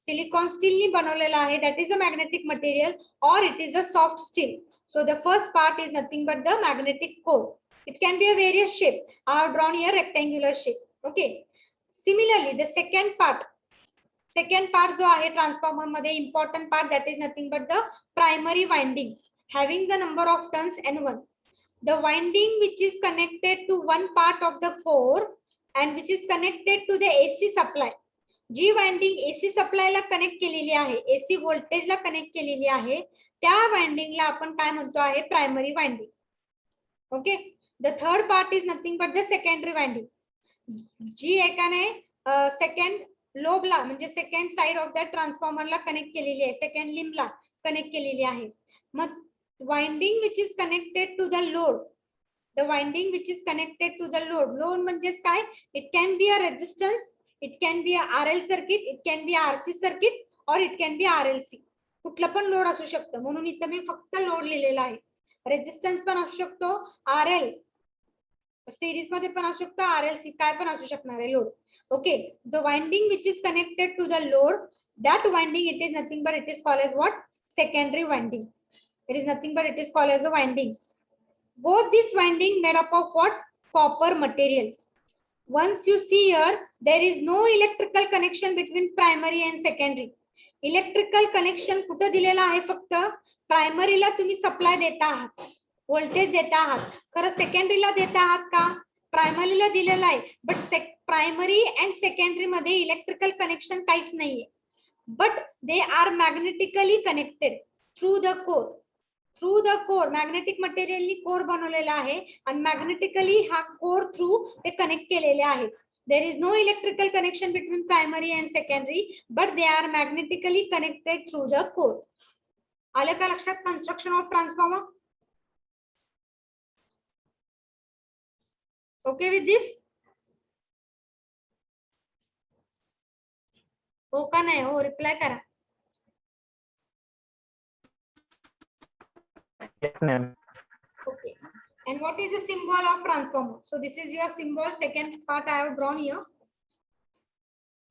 A: Silicon steel ni बनवलेला आहे, that is a magnetic material, or it is a soft steel. So the first part is nothing but the magnetic core. It can be a various shape. I have drawn here rectangular shape. Okay. Similarly, the second part जो आहे transformer मध्ये important part, that is nothing but the primary winding having the number of turns N1. The winding which is connected to one part of the core and which is connected to the AC supply. जी winding AC सप्लायला connect केलेली आहे, AC व्होल्टेजला connect केलेली आहे, त्या वाइंडिंगला आपण काय म्हणतो आहे, primary winding. Okay. The third part is nothing but the secondary winding. जी एकाने सेकंड लोबला म्हणजे सेकंड साइड ऑफ द ट्रान्सफॉर्मरला कनेक्ट केलेली आहे, सेकंड लिंबला कनेक्ट केलेली आहे. मग winding which is connected to the load, the winding which is connected to the load. Load म्हणजेच काय, it can be a resistance, it can be a RL circuit, it can be RC circuit, और it can B RLC. कुठलं पण load असू शकतं, म्हणून इथं मी फक्त लोड लिहिलेला आहे. रेजिस्टन्स पण असू शकतो, RL सिरीज मध्ये पण असू शकतो, RLC काय पण असू शकणार आहे load. Okay. The winding which is connected to the load, that winding, it is nothing but it is called as what, secondary winding. It is nothing but it is called as a winding. Both this winding made up of what, copper material. Once you see here, there is no electrical connection between primary and secondary. Electrical connection कुठं दिलेलं आहे, फक्त प्रायमरीला तुम्ही supply देता आहात, voltage देता आहात. खरं सेकंडरीला देता आहात का, प्रायमरीला दिलेलं आहे, बट प्रायमरी अँड सेकंडरी मध्ये इलेक्ट्रिकल कनेक्शन काहीच नाहीये, but they are magnetically connected through the core. Through the core, magnetic मटेरियलनी कोर बनवलेला आहे आणि मॅग्नेटिकली हा कोर थ्रू ते कनेक्ट केलेले आहेत. There is no electrical connection between primary and secondary, but they are magnetically connected through the core. आलं का लक्षात construction of transformer? Okay with this? हो का नाही हो, रिप्लाय करा.
C: Yes, ma'am.
A: Okay. And what is the symbol of transformer? So this is your symbol, second part I have drawn here.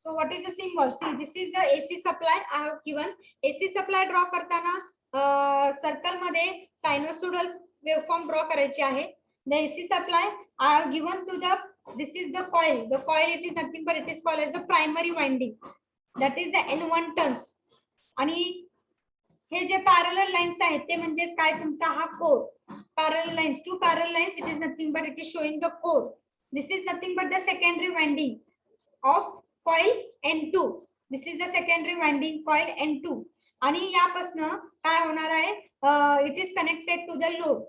A: So what is the symbol? See, this is the AC supply I have given. AC supply draw करताना circle मध्ये sinusoidal waveform draw करायची आहे. The AC supply I have given to the, this is the coil. The coil, it is nothing but it is called as the primary winding. That is the N1 turns. आणि हे जे parallel lines आहेत ते म्हणजेच काय, तुमचा हा core. Parallel lines, two parallel lines, it is nothing but it is showing the core. This is nothing but the secondary winding of coil N2. This is the secondary winding coil N2. आणि यापासनं काय होणार आहे, it is connected to the load.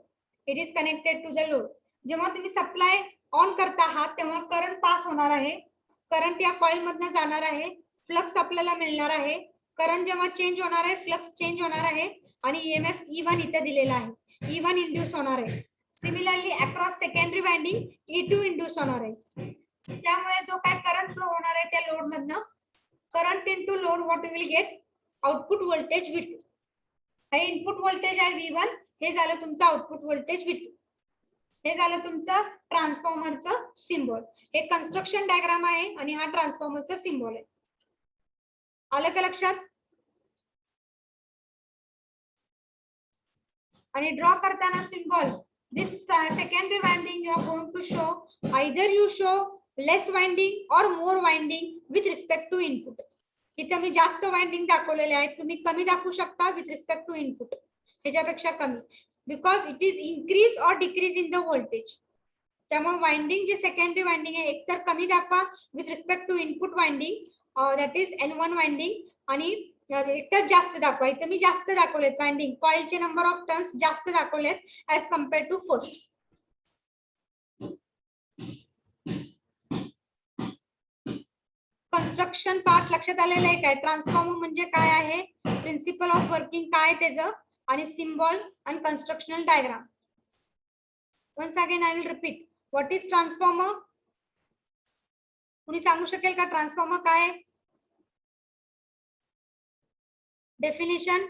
A: It is connected to the load. जेव्हा तुम्ही supply on करता आहात तेव्हा current pass होणार आहे, करंट या कॉइल मधनं जाणार आहे, फ्लक्स आपल्याला मिळणार आहे. करंट जेव्हा चेंज होणार आहे, फ्लक्स चेंज होणार आहे आणि EMF E1 इथे दिलेला आहे, E1 इंड्यूस होणार आहे. Similarly across secondary winding E2 induce होणार आहे. त्यामुळे जो काय करंट फ्लो होणार आहे त्या लोड मधनं, current into load, what you will get, output voltage V2. हे इनपुट व्होल्टेज आहे V1, हे झालं तुमचं आउटपुट व्होल्टेज V2. हे झालं तुमचं ट्रान्सफॉर्मरचं सिम्बॉल. हे कन्स्ट्रक्शन डायग्राम आहे आणि हा ट्रान्सफॉर्मरचा सिम्बॉल आहे. आलं का लक्षात? आणि ड्रॉ करताना symbol, this secondary winding you are going to show, either you show less winding or more winding with respect to input. इथे मी जास्त वाइंडिंग दाखवलेले आहेत, तुम्ही कमी दाखवू शकता विथ रिस्पेक्ट टू इनपुट, ह्याच्यापेक्षा कमी, because it is increase or decrease in the voltage. त्यामुळे वाइंडिंग जे सेकंडरी वाइंडिंग आहे एकतर कमी दाखवा with respect to input winding, that is N1 winding, आणि एकतर जास्त दाखवा. इथे मी जास्त दाखवलेत वाइंडिंग, कॉइलचे नंबर ऑफ टर्न्स जास्त दाखवलेत as compare to first. Construction part लक्षात आलेलं आहे काय? ट्रान्सफॉर्मर म्हणजे काय आहे, प्रिन्सिपल ऑफ वर्किंग काय त्याचं, आणि सिम्बॉल आणि constructional diagram. Once again I will repeat, what is transformer? कुणी सांगू शकेल का ट्रान्सफॉर्मर काय आहे? डेफिनेशन.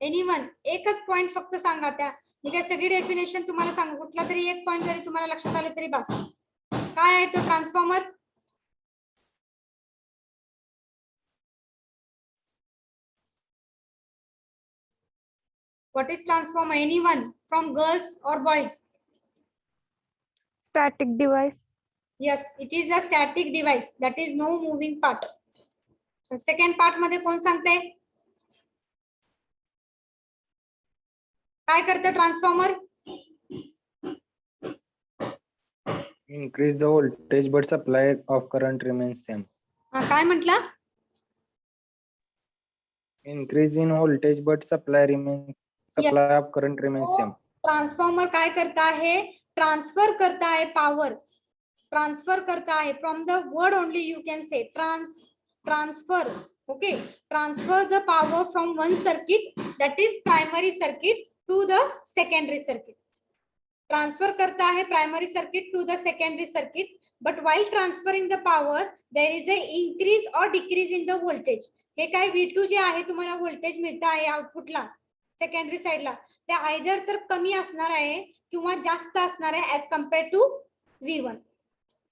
A: एनीवन? एकच पॉइंट फक्त सांगा. त्या मी काय सगळी डेफिनेशन तुम्हाला सांगू, कुठला तरी एक पॉइंट जरी तुम्हाला लक्षात आले तरी बस. काय आहे तो transformer? What is transformer? Anyone from girls or boys?
E: Static device.
A: Yes, it is a static device. That is no moving part. Second part मध्ये कोण सांगते? काय करतं transformer?
B: Increase the voltage but supply of current remains same.
A: काय म्हटलं?
B: Increase in voltage but supply of current remains same.
A: Transformer काय करता है? ट्रांसफर करता है पावर. ट्रांसफर करता है from the word only you can say transfer. Okay, transfer the power from one circuit, that is primary circuit, to the secondary circuit. Transfer करता है primary circuit to the secondary circuit, but while transferring the power there is a increase or decrease in the voltage. हे काय V2 जे आहे तुम्हाला voltage मिळतं आहे आउटपुटला secondary साइडला, ते either तर कमी असणार आहे किंवा जास्त असणार आहे as compare to V1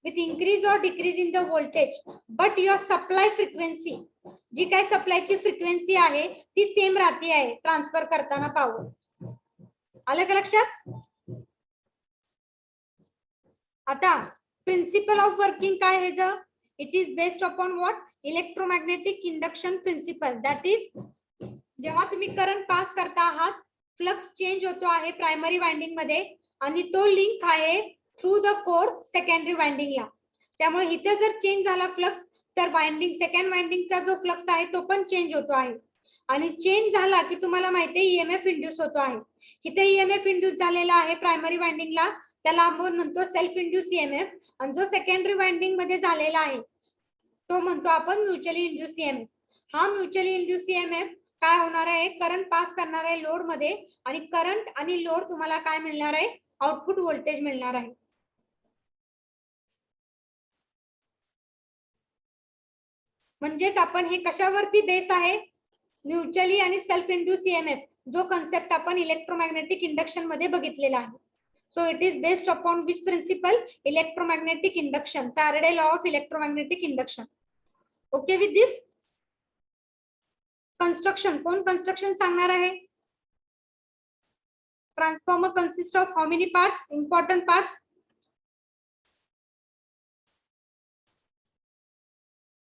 A: with increase or decrease in the voltage, but your supply frequency, जी काय सप्लायची फ्रिक्वेन्सी आहे ती सेम राहते आहे ट्रान्सफर करताना पॉवर. आलं का लक्षात? आता प्रिन्सिपल ऑफ वर्किंग काय है ज? It is based upon what? Electromagnetic induction principle. That is जेव्हा तुम्ही करंट पास करता आहात, फ्लक्स चेंज होतो आहे प्रायमरी वाइंडिंग मध्ये आणि तो लिंक आहे थ्रू द कोर सेकंडरी वाइंडिंगला. त्यामुळे इथे जर चेंज झाला फ्लक्स तर वाइंडिंग सेकंड वाइंडिंगचा जो फ्लक्स आहे तो पण चेंज होतो आहे, आणि चेंज झाला की तुम्हाला माहिती आहे ईएमएफ इंड्यूस होतो आहे. इथे ईएमएफ इंड्यूस झालेला आहे प्रायमरी वाइंडिंगला, त्याला आपण म्हणतो सेल्फ इंड्यूस ईएमएफ, आणि जो सेकंडरी वाइंडिंग मध्ये झालेला आहे तो म्हणतो आपण म्युच्युअली इंड्यूस ईएमएफ. हा म्युच्युअली इंड्यूस ईएमएफ काय होणार आहे? करंट पास करणार आहे लोड मध्ये, आणि करंट आणि लोड तुम्हाला काय मिळणार आहे? आउटपुट व्होल्टेज मिळणार आहे. म्हणजेच आपण हे कशावरती बेस आहे? म्युच्युअली आणि सेल्फ इंड्यूस ईएमएफ, जो कन्सेप्ट आपण इलेक्ट्रोमॅग्नेटिक इंडक्शन मध्ये बघितलेला आहे. So it is based upon which principle? Electromagnetic induction, Faraday law of electromagnetic induction. Okay with this? Construction, कोण construction सांगणार आहे? Transformer consists of how many parts? Important parts?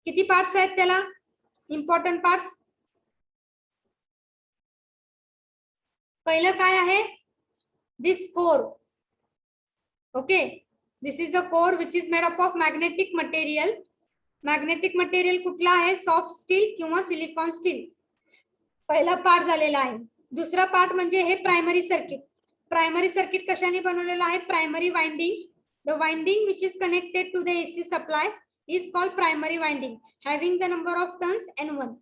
A: किती parts आहेत त्याला? Important parts. पहिलं काय आहे? This core. Okay, this is a core which is made up of magnetic material. Magnetic material कुठला आहे? सॉफ्ट स्टील किंवा सिलिकॉन स्टील. पहिला पार्ट झालेला आहे. दुसरा पार्ट म्हणजे हे प्रायमरी सर्किट. प्रायमरी सर्किट कशाने बनवलेलं आहे? Primary winding. The winding which is connected to the AC supply is called primary winding, having the number of turns N1.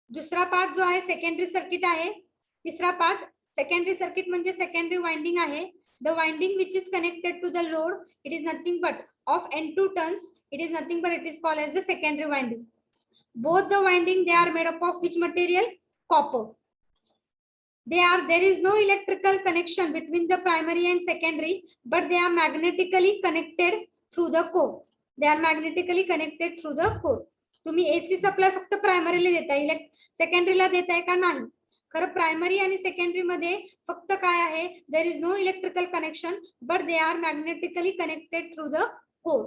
A: दुसरा पार्ट जो आहे सेकंडरी सर्किट आहे. तिसरा पार्ट सेकंडरी सर्किट म्हणजे secondary winding आहे. The winding which is connected to the load, it is nothing but of N2 turns. It is nothing but it is called as the secondary winding. Both the winding, they are made up of which material? Copper. There is no electrical connection between the primary and secondary, but they are magnetically connected through the core. They are magnetically connected through the core. तुम्ही AC supply फक्त प्रायमरीला देताय, सेकंडरीला देताय का नाही? खरं primary आणि secondary मध्ये फक्त काय आहे, there is no electrical connection but they are magnetically connected through the core.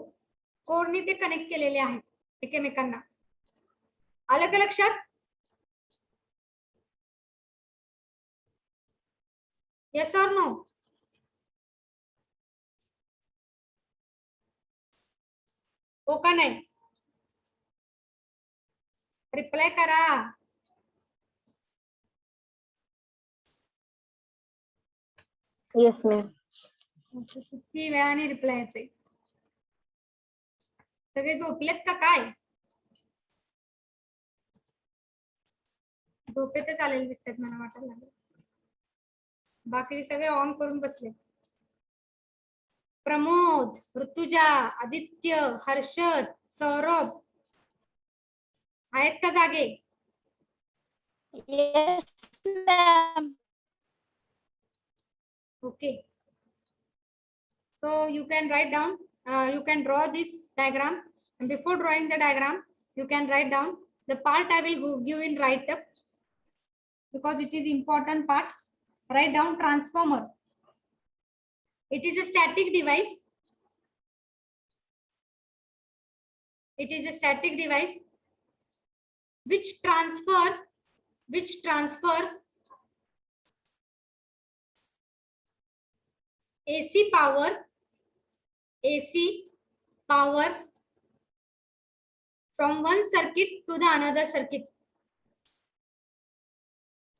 A: कोरने ते कनेक्ट केलेले आहेत एकमेकांना. आलं का लक्षात? Yes or no? हो का नाही? रिप्लाय करा.
E: Yes, ma'am.
A: किती वेळाने रिप्लाय येते? सगळे झोपलेत का काय? झोपेतच आलेले दिसतात मला वाटायला लागलं. बाकी सगळे ऑन करून बसले. प्रमोद, ऋतुजा, आदित्य, हर्षद, सौरभ आहेत का जागे?
E: Yes, ma'am.
A: Okay. So you can write down, you can draw this diagram, and before drawing the diagram, you can write down the part I will give in write up because it is important part. Write down transformer. It is a static device. It is a static device which transfer AC power from one circuit to the another circuit.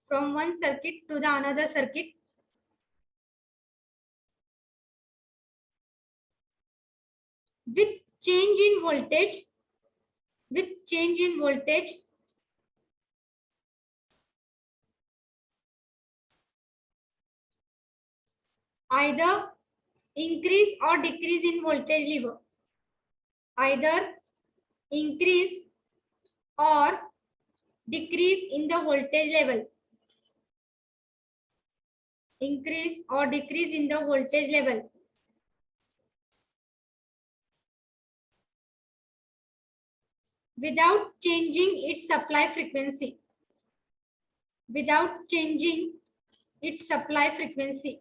A: From one circuit to the another circuit. With change in voltage. With change in voltage. Either increase or decrease in voltage level. Either increase or decrease in the voltage level. Increase or decrease in the voltage level. Without changing its supply frequency. Without changing its supply frequency.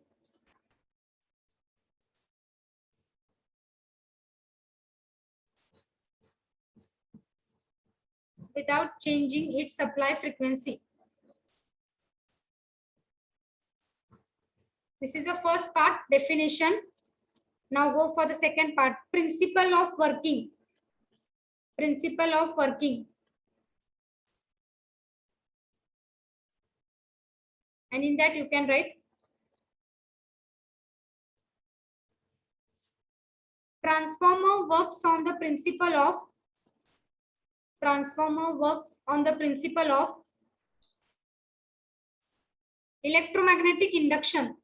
A: Without changing its supply frequency. This is the first part, definition. Now go for the second part, principle of working. Principle of working. And in that you can write transformer works on the principle of electromagnetic induction.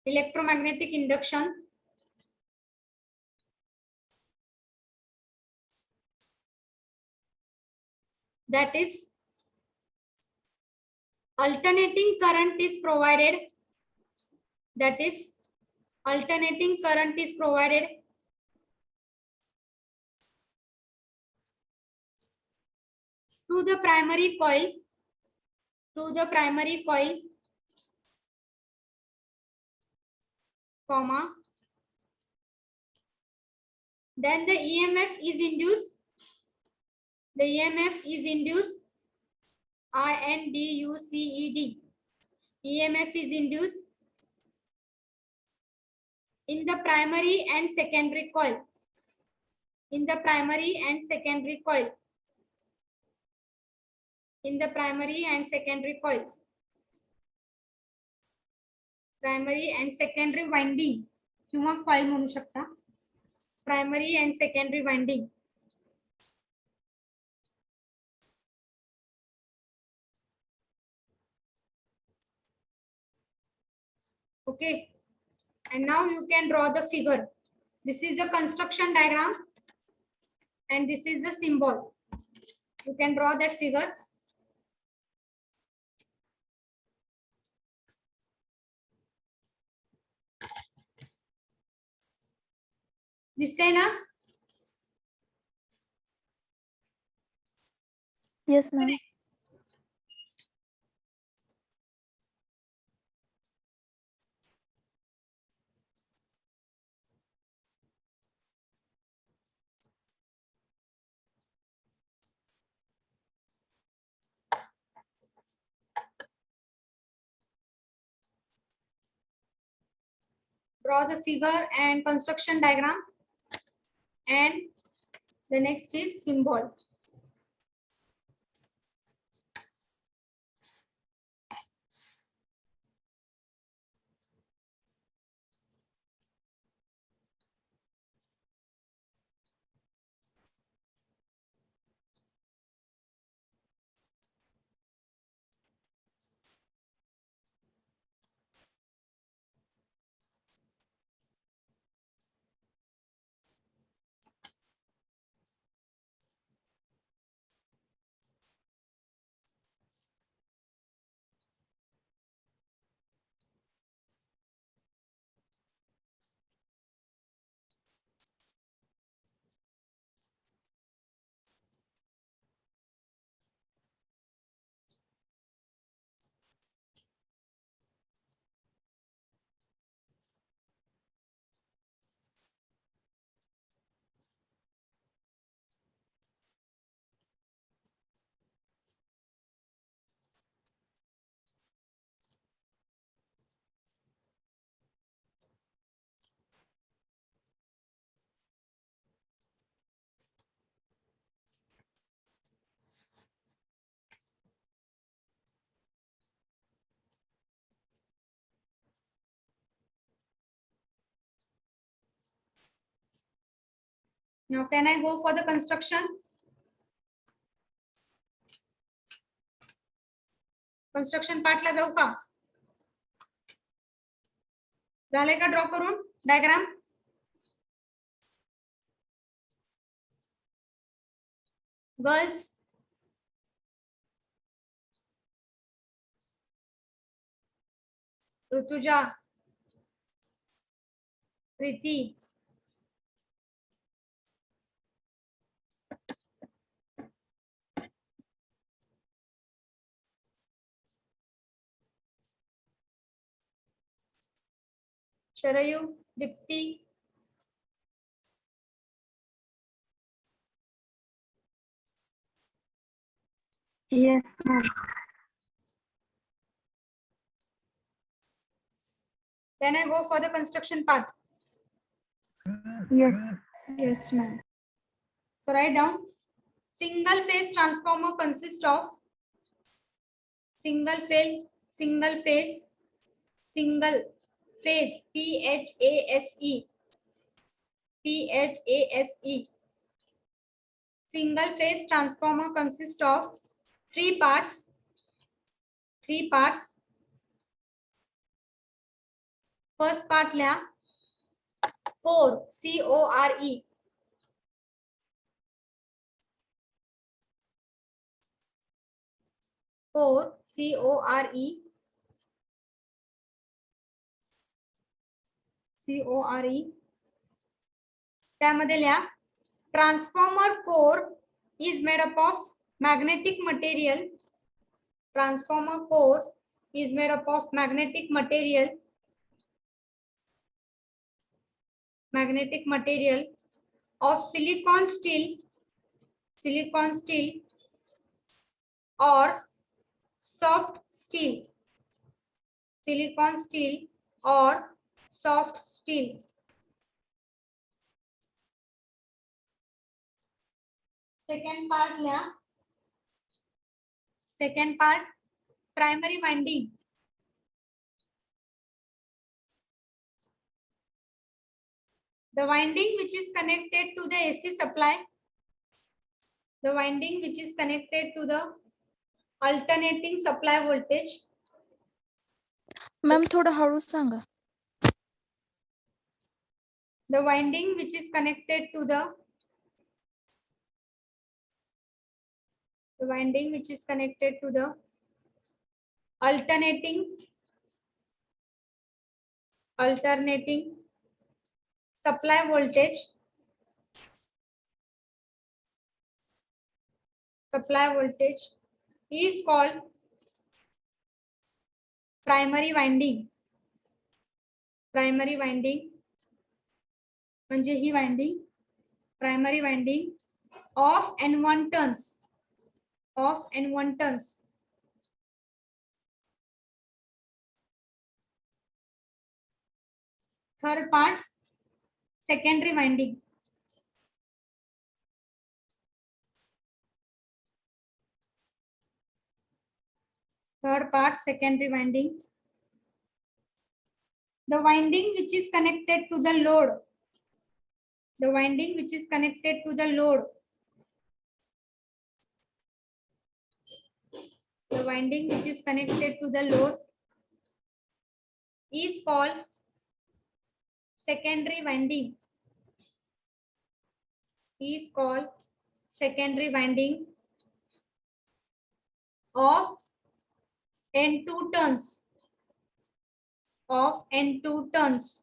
A: Electromagnetic induction. That is, alternating current is provided. That is, alternating current is provided to the primary coil. To the primary coil, comma. Then the EMF is induced. The EMF is induced. INDUCED. EMF is induced in the primary and secondary coil. In the primary and secondary coil. In the primary and secondary coil. Primary and secondary winding. किंवा coil म्हणू शकता. Primary and secondary winding. Okay. And now you can draw the figure. This is the construction diagram. And this is the symbol. You can draw that figure. दिसतंय ना?
D: Yes, ma'am.
A: Draw the figure and construction diagram. And the next is symbol. Now, can I go for the construction? Construction part ला जाऊ का? झाले का draw करून diagram? Girls, Rutuja, Preeti, Sharayu, Deepti,
E: Yes, ma'am.
A: can I go for the construction part?
E: Yes. Yes, ma'am.
A: So write down. Single phase transformer consists of single phase, single phase, single phase, PHASE, PHASE. Single phase transformer consists of three parts. Three parts. First part लिहा, core, CORE. Core, CORE. CORE. त्यामध्ये लिहा, transformer core is made up of magnetic material. Transformer core is made up of magnetic material. Magnetic material of silicon steel or soft steel. Silicon steel or soft steel. Second part लिहा. Second part, primary winding. The winding which is connected to the AC supply. The winding which is connected to the alternating supply voltage.
D: Ma'am थोडं हळू सांगा.
A: The winding which is connected to the alternating supply voltage. Supply voltage is called primary winding. Primary winding म्हणजे ही winding, primary winding of N1 turns. Of N1 turns. Third part, secondary winding. Third part, secondary winding. The winding which is connected to the load. The winding which is connected to the load. The winding which is connected to the load is called secondary winding. Is called secondary winding of N2 turns. Of N2 turns.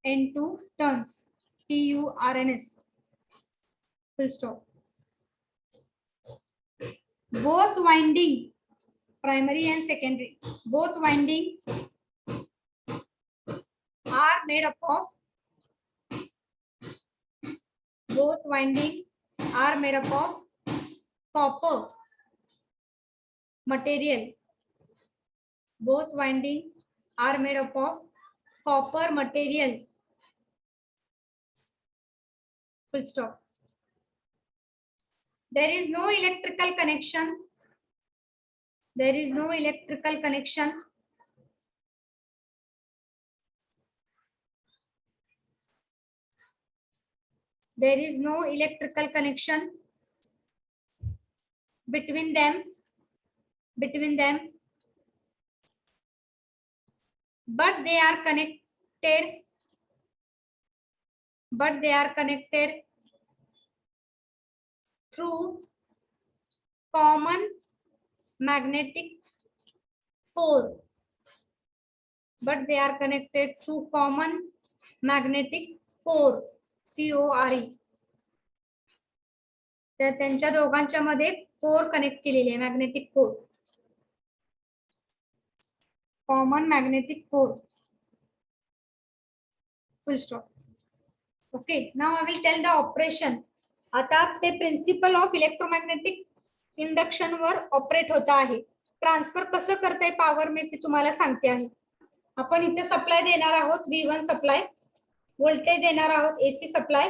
A: N2 turns. TURNS. Full stop. Both winding, primary and secondary, both winding are made up of, both winding are made up of copper material. Both winding are made up of copper material. Full stop. There is no electrical connection. There is no electrical connection. There is no electrical connection between them. But they are connected. But they are connected through common magnetic core. But they are connected through common magnetic core. CORE. तर त्यांच्या दोघांच्या मध्ये core connect केलेले आहे, magnetic core. Common magnetic core. Full stop. Okay, now I will tell the operation. आता ते principle of electromagnetic induction वर operate होता आहे. ट्रान्सफर कसं करताय पॉवर मी ते तुम्हाला सांगते आहे. आपण इथे सप्लाय देणार आहोत, V1 सप्लाय. व्होल्टेज देणार आहोत, AC सप्लाय.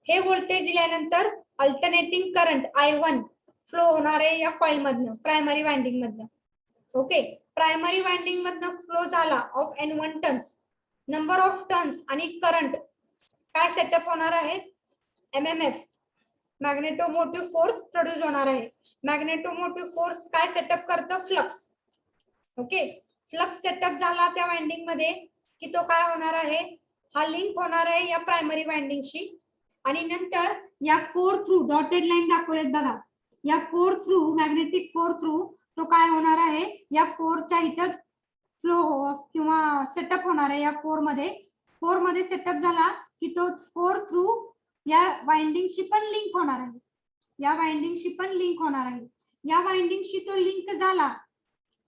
A: हे व्होल्टेज दिल्यानंतर अल्टरनेटिंग करंट I1 फ्लो होणार आहे या कॉइल मधनं, प्रायमरी वाइंडिंग मधनं. ओके, प्रायमरी वाइंडिंग मधनं फ्लो झाला of N1 turns. Number of turns आणि करंट काय सेटअप होणार आहे, MMF मॅग्नेटोमोटिव्ह फोर्स प्रोड्यूस होणार आहे. मॅग्नेटोमोटिव्ह फोर्स काय सेटअप करतं, फ्लक्स. ओके, फ्लक्स सेटअप झाला त्या वाइंडिंग मध्ये की तो काय होणार आहे, हा लिंक होणार आहे या प्रायमरी वाइंडिंगशी. आणि नंतर या कोर थ्रू, डॉटेड लाईन दाखवलेत बघा, या core through, magnetic core through तो काय होणार आहे, या कोरच्या इथं फ्लो किंवा सेटअप होणार आहे या कोर मध्ये सेटअप झाला की तो कोर थ्रू या वाइंडिंगशी पण लिंक होणार आहे. या वाइंडिंगशी पण लिंक होणार आहे. या वाइंडिंगशी तो लिंक झाला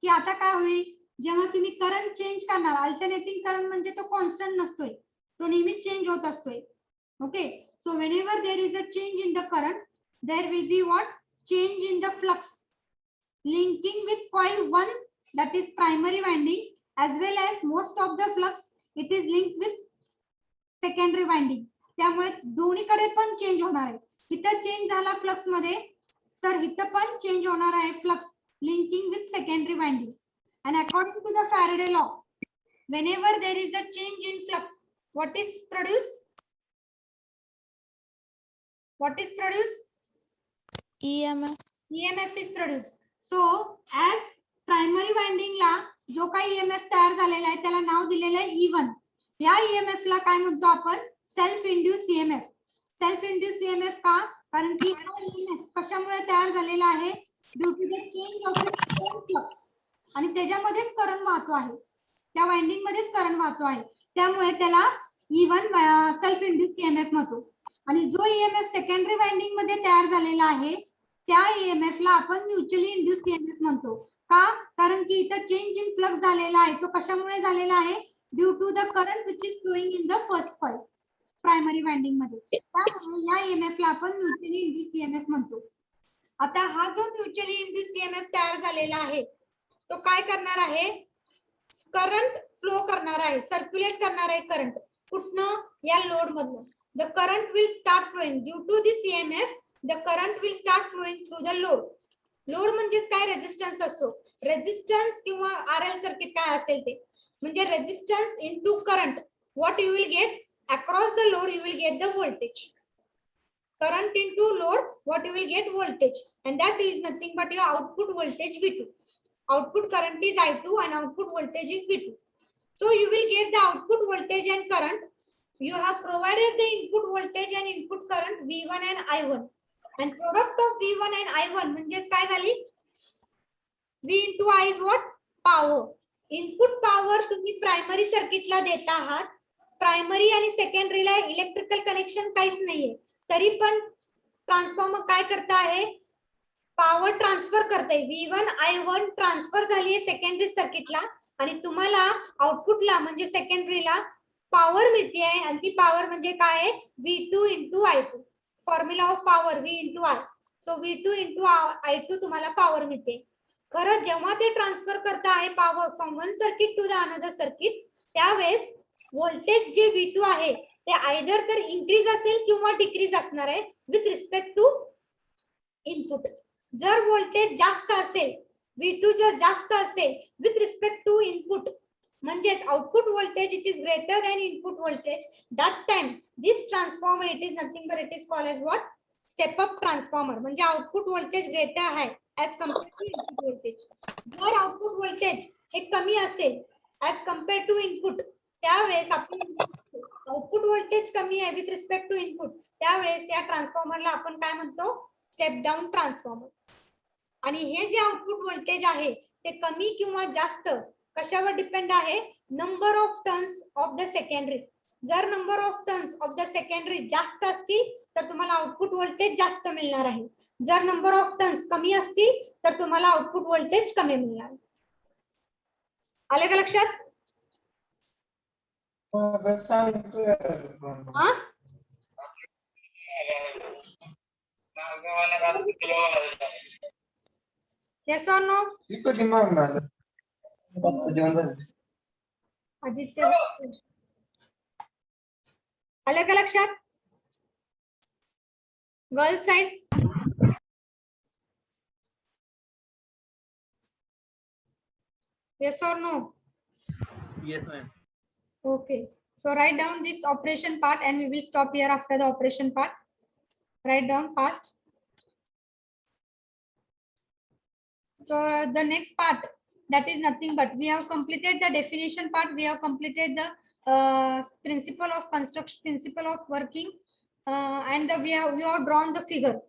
A: की आता काय होईल, जेव्हा तुम्ही करंट चेंज करणार, अल्टरनेटिंग करंट म्हणजे तो कॉन्स्टंट नसतोय, तो नेहमी चेंज होत असतोय. Okay, so whenever there is a change in the current, there will be what, change in the flux linking with coil 1, that is primary winding, as well as most of the flux it is linked with secondary winding. त्यामुळे दोन्हीकडे पण change होणार आहे. इथं change झाला flux मध्ये तर इथं पण चेंज होणार आहे flux linking with secondary winding. And according to the Faraday law, whenever there is a change in flux, what is produced? What is produced?
D: EMF.
A: EMF is produced. So as primary winding ला जो काही EMF तयार झालेला आहे त्याला नाव दिलेलं आहे E1. या EMF ला काय म्हणतो आपण, self induce EMF. Self induce EMF का, कारण की हा EMF कशामुळे तयार झालेला आहे, due to the change of flux. आणि त्याच्यामध्येच करंट वाहतो आहे, त्या वाइंडिंग मध्येच करंट वाहतो आहे, त्यामुळे त्याला E1 सेल्फ इंड्यूस EMF म्हणतो. आणि जो EMF सेकंडरी वाइंडिंग मध्ये तयार झालेला आहे त्या EMF ला आपण म्युच्युअली इंड्यूस EMF म्हणतो. का, कारण की इथं चेंज इन फ्लक्स झालेला आहे, तो कशामुळे झालेला आहे, due to the current which is flowing in the first coil primary winding मध्ये. त्यामुळे या EMF ला आपण म्युच्युअली इंड्यूस EMF म्हणतो. आता हा जो म्युच्युअली इंड्यूस EMF तयार झालेला आहे तो काय करणार आहे, करंट फ्लो करणार आहे, सर्क्युलेट करणार आहे करंट कुठनं, या लोड मधनं. The current will start flowing due to this EMF. The current will start flowing through the load. Load म्हणजेच काय, रेझिस्टन्स असतो. रेझिस्टन्स किंवा आरएल सर्किट काय असेल ते म्हणजे resistance into current. What you will get across the load, you will get the voltage. Current into load, what you will get voltage, and that is nothing but your output voltage V2. Output current is I2 and output voltage is V2. So you will get the output voltage and current. You have provided the input voltage and input current V1 and I1, and product of V1 and I1 म्हणजेच काय झाली, V into I is what, power. Input power तुम्ही primary सर्किटला देता आहात. Primary आणि सेकंडरीला electrical connection काहीच नाहीये, तरी पण ट्रान्सफॉर्मर काय करता आहे, पॉवर ट्रान्सफर करते. V1 I1 ट्रान्सफर झाली आहे सेकंडरी सर्किटला आणि तुम्हाला आउटपुटला म्हणजे सेकंडरीला पॉवर मिळते आहे, आणि ती पॉवर म्हणजे काय आहे, V2 into I2. Formula of power V into I. So V2 into I2 तुम्हाला पॉवर मिळते. खरं जेव्हा ते ट्रान्सफर करता आहे power from one circuit to the another circuit, त्यावेळेस व्होल्टेज जे V2 आहे ते आयदर तर इन्क्रीज असेल किंवा डिक्रीज असणार आहे विथ रिस्पेक्ट टू इनपुट. जर व्होल्टेज जास्त असेल, V2 जर जास्त असेल विथ रिस्पेक्ट टू इनपुट, म्हणजेच output voltage it is greater than input voltage, that time this transformer it is nothing but it is called as what, step up transformer. म्हणजे output voltage greater आहे as compare to input voltage. जर output voltage हे कमी असेल as compare to input, त्यावेळेस आपण output voltage कमी आहे विथ रिस्पेक्ट टू इनपुट, त्यावेळेस या ट्रान्सफॉर्मरला आपण काय म्हणतो, स्टेप डाऊन ट्रान्सफॉर्मर. आणि हे जे आउटपुट व्होल्टेज आहे ते कमी किंवा जास्त कशावर डिपेंड आहे, number of turns of the secondary. जर number of turns of the secondary जास्त असतील तर तुम्हाला आउटपुट व्होल्टेज जास्त मिळणार आहे. जर नंबर ऑफ टर्न्स कमी असतील तर तुम्हाला आउटपुट व्होल्टेज कमी मिळणार. आले का लक्षात? Yes or no? आदित्य, आलं का लक्षात? Girl side, yes or no?
C: Yes, ma'am.
A: Okay, so write down this operation part and we will stop here after the operation part. Write down fast. So the next part, that is nothing but we have completed the definition part, we have completed the principle of construction, principle of working, and we have drawn the figure.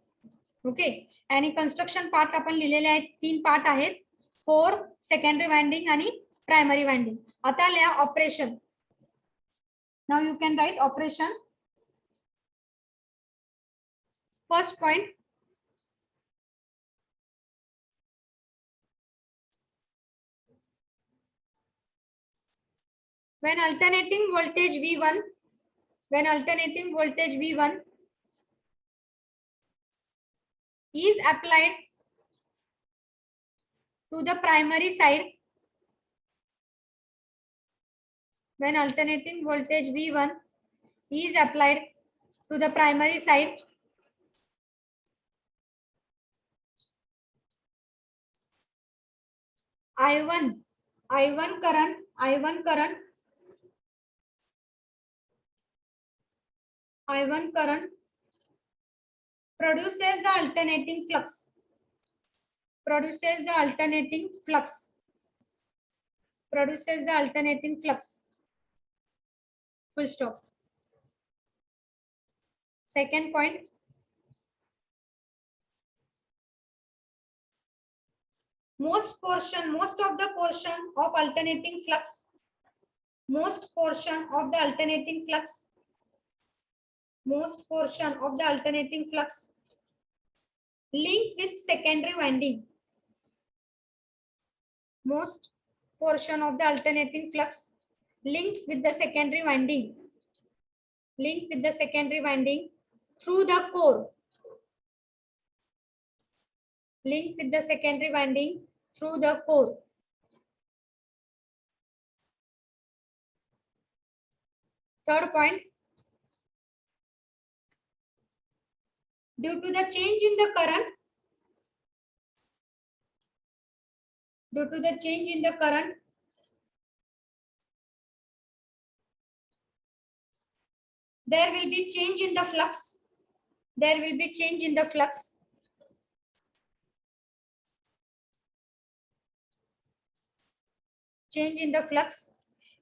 A: Okay, आणि construction part आपण लिहिलेले आहेत, 3 part आहेत, 4 secondary winding आणि primary winding. आता लिहा operation. Now you can write operation. First point, when alternating voltage V1, when alternating voltage V1 is applied to the primary side, when alternating voltage V1 is applied to the primary side, I1 current produces the alternating flux, produces the alternating flux. Full stop. Second point, most of the portion of alternating flux, most portion of the alternating flux link with secondary winding. Most portion of the alternating flux links with the secondary winding. Through the core. Link with the secondary winding through the core. Third point, due to the change in the current, there will be change in the flux.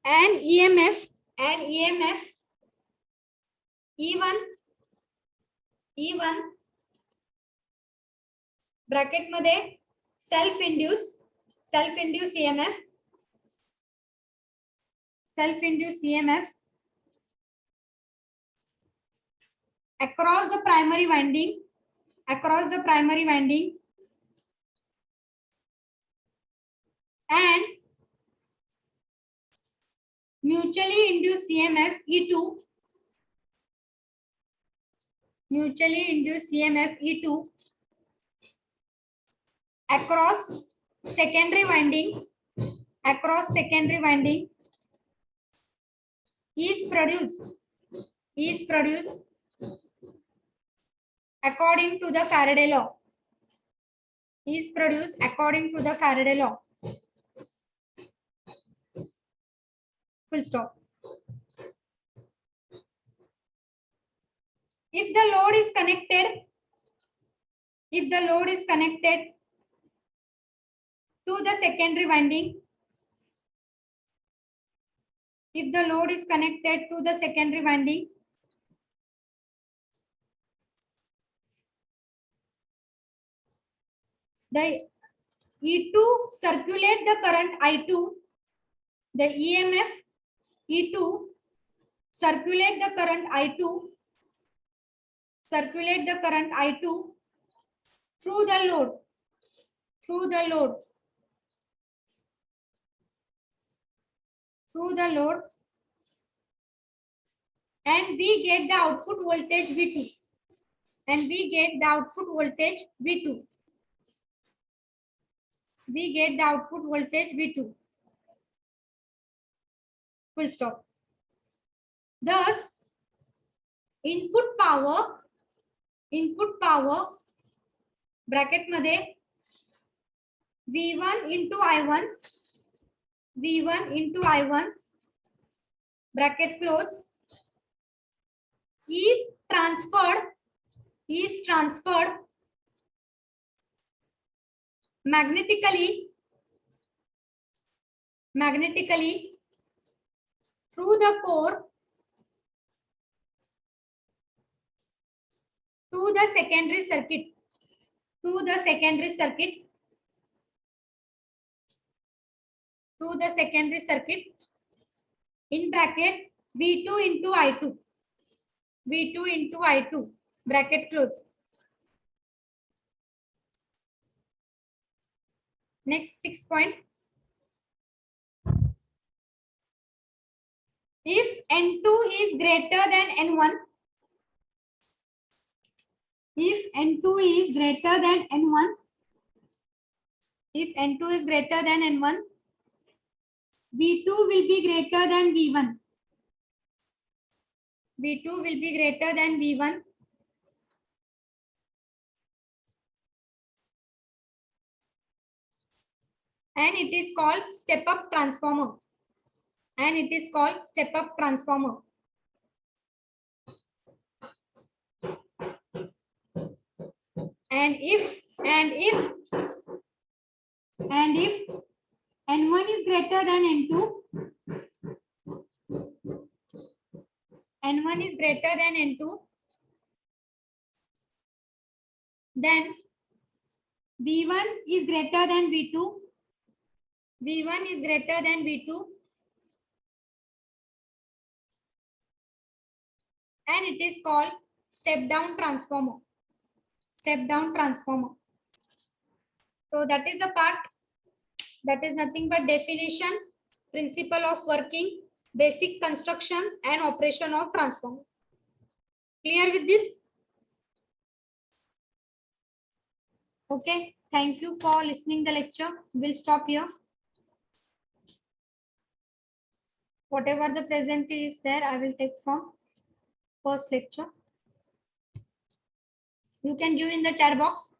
A: And EMF E1 bracket मध्ये self induce EMF across the primary winding and mutually induced EMF E2 across secondary winding is produced according to the Faraday law. Full stop. If the load is connected to the secondary winding, the E2 circulate the current I2, the EMF E2 circulate the current I2 through the load, and we get the output voltage V2. Full stop. Thus, input power bracket मध्ये V1 into I1 bracket close is transferred magnetically through the core to the secondary circuit. In bracket V2 into I2 bracket close. Next 6 point. If N2 is greater than N1, V2 will be greater than V1. And it is called step-up transformer. And if N1 is greater than N2, then V1 is greater than V2. And it is called step-down transformer. So that is the part. That is nothing but definition, principle of working, basic construction and operation of transformer. Clear with this? Okay, thank you for listening the lecture. We'll stop here. Whatever the present is there, I will take from first lecture. You can give in the chat box.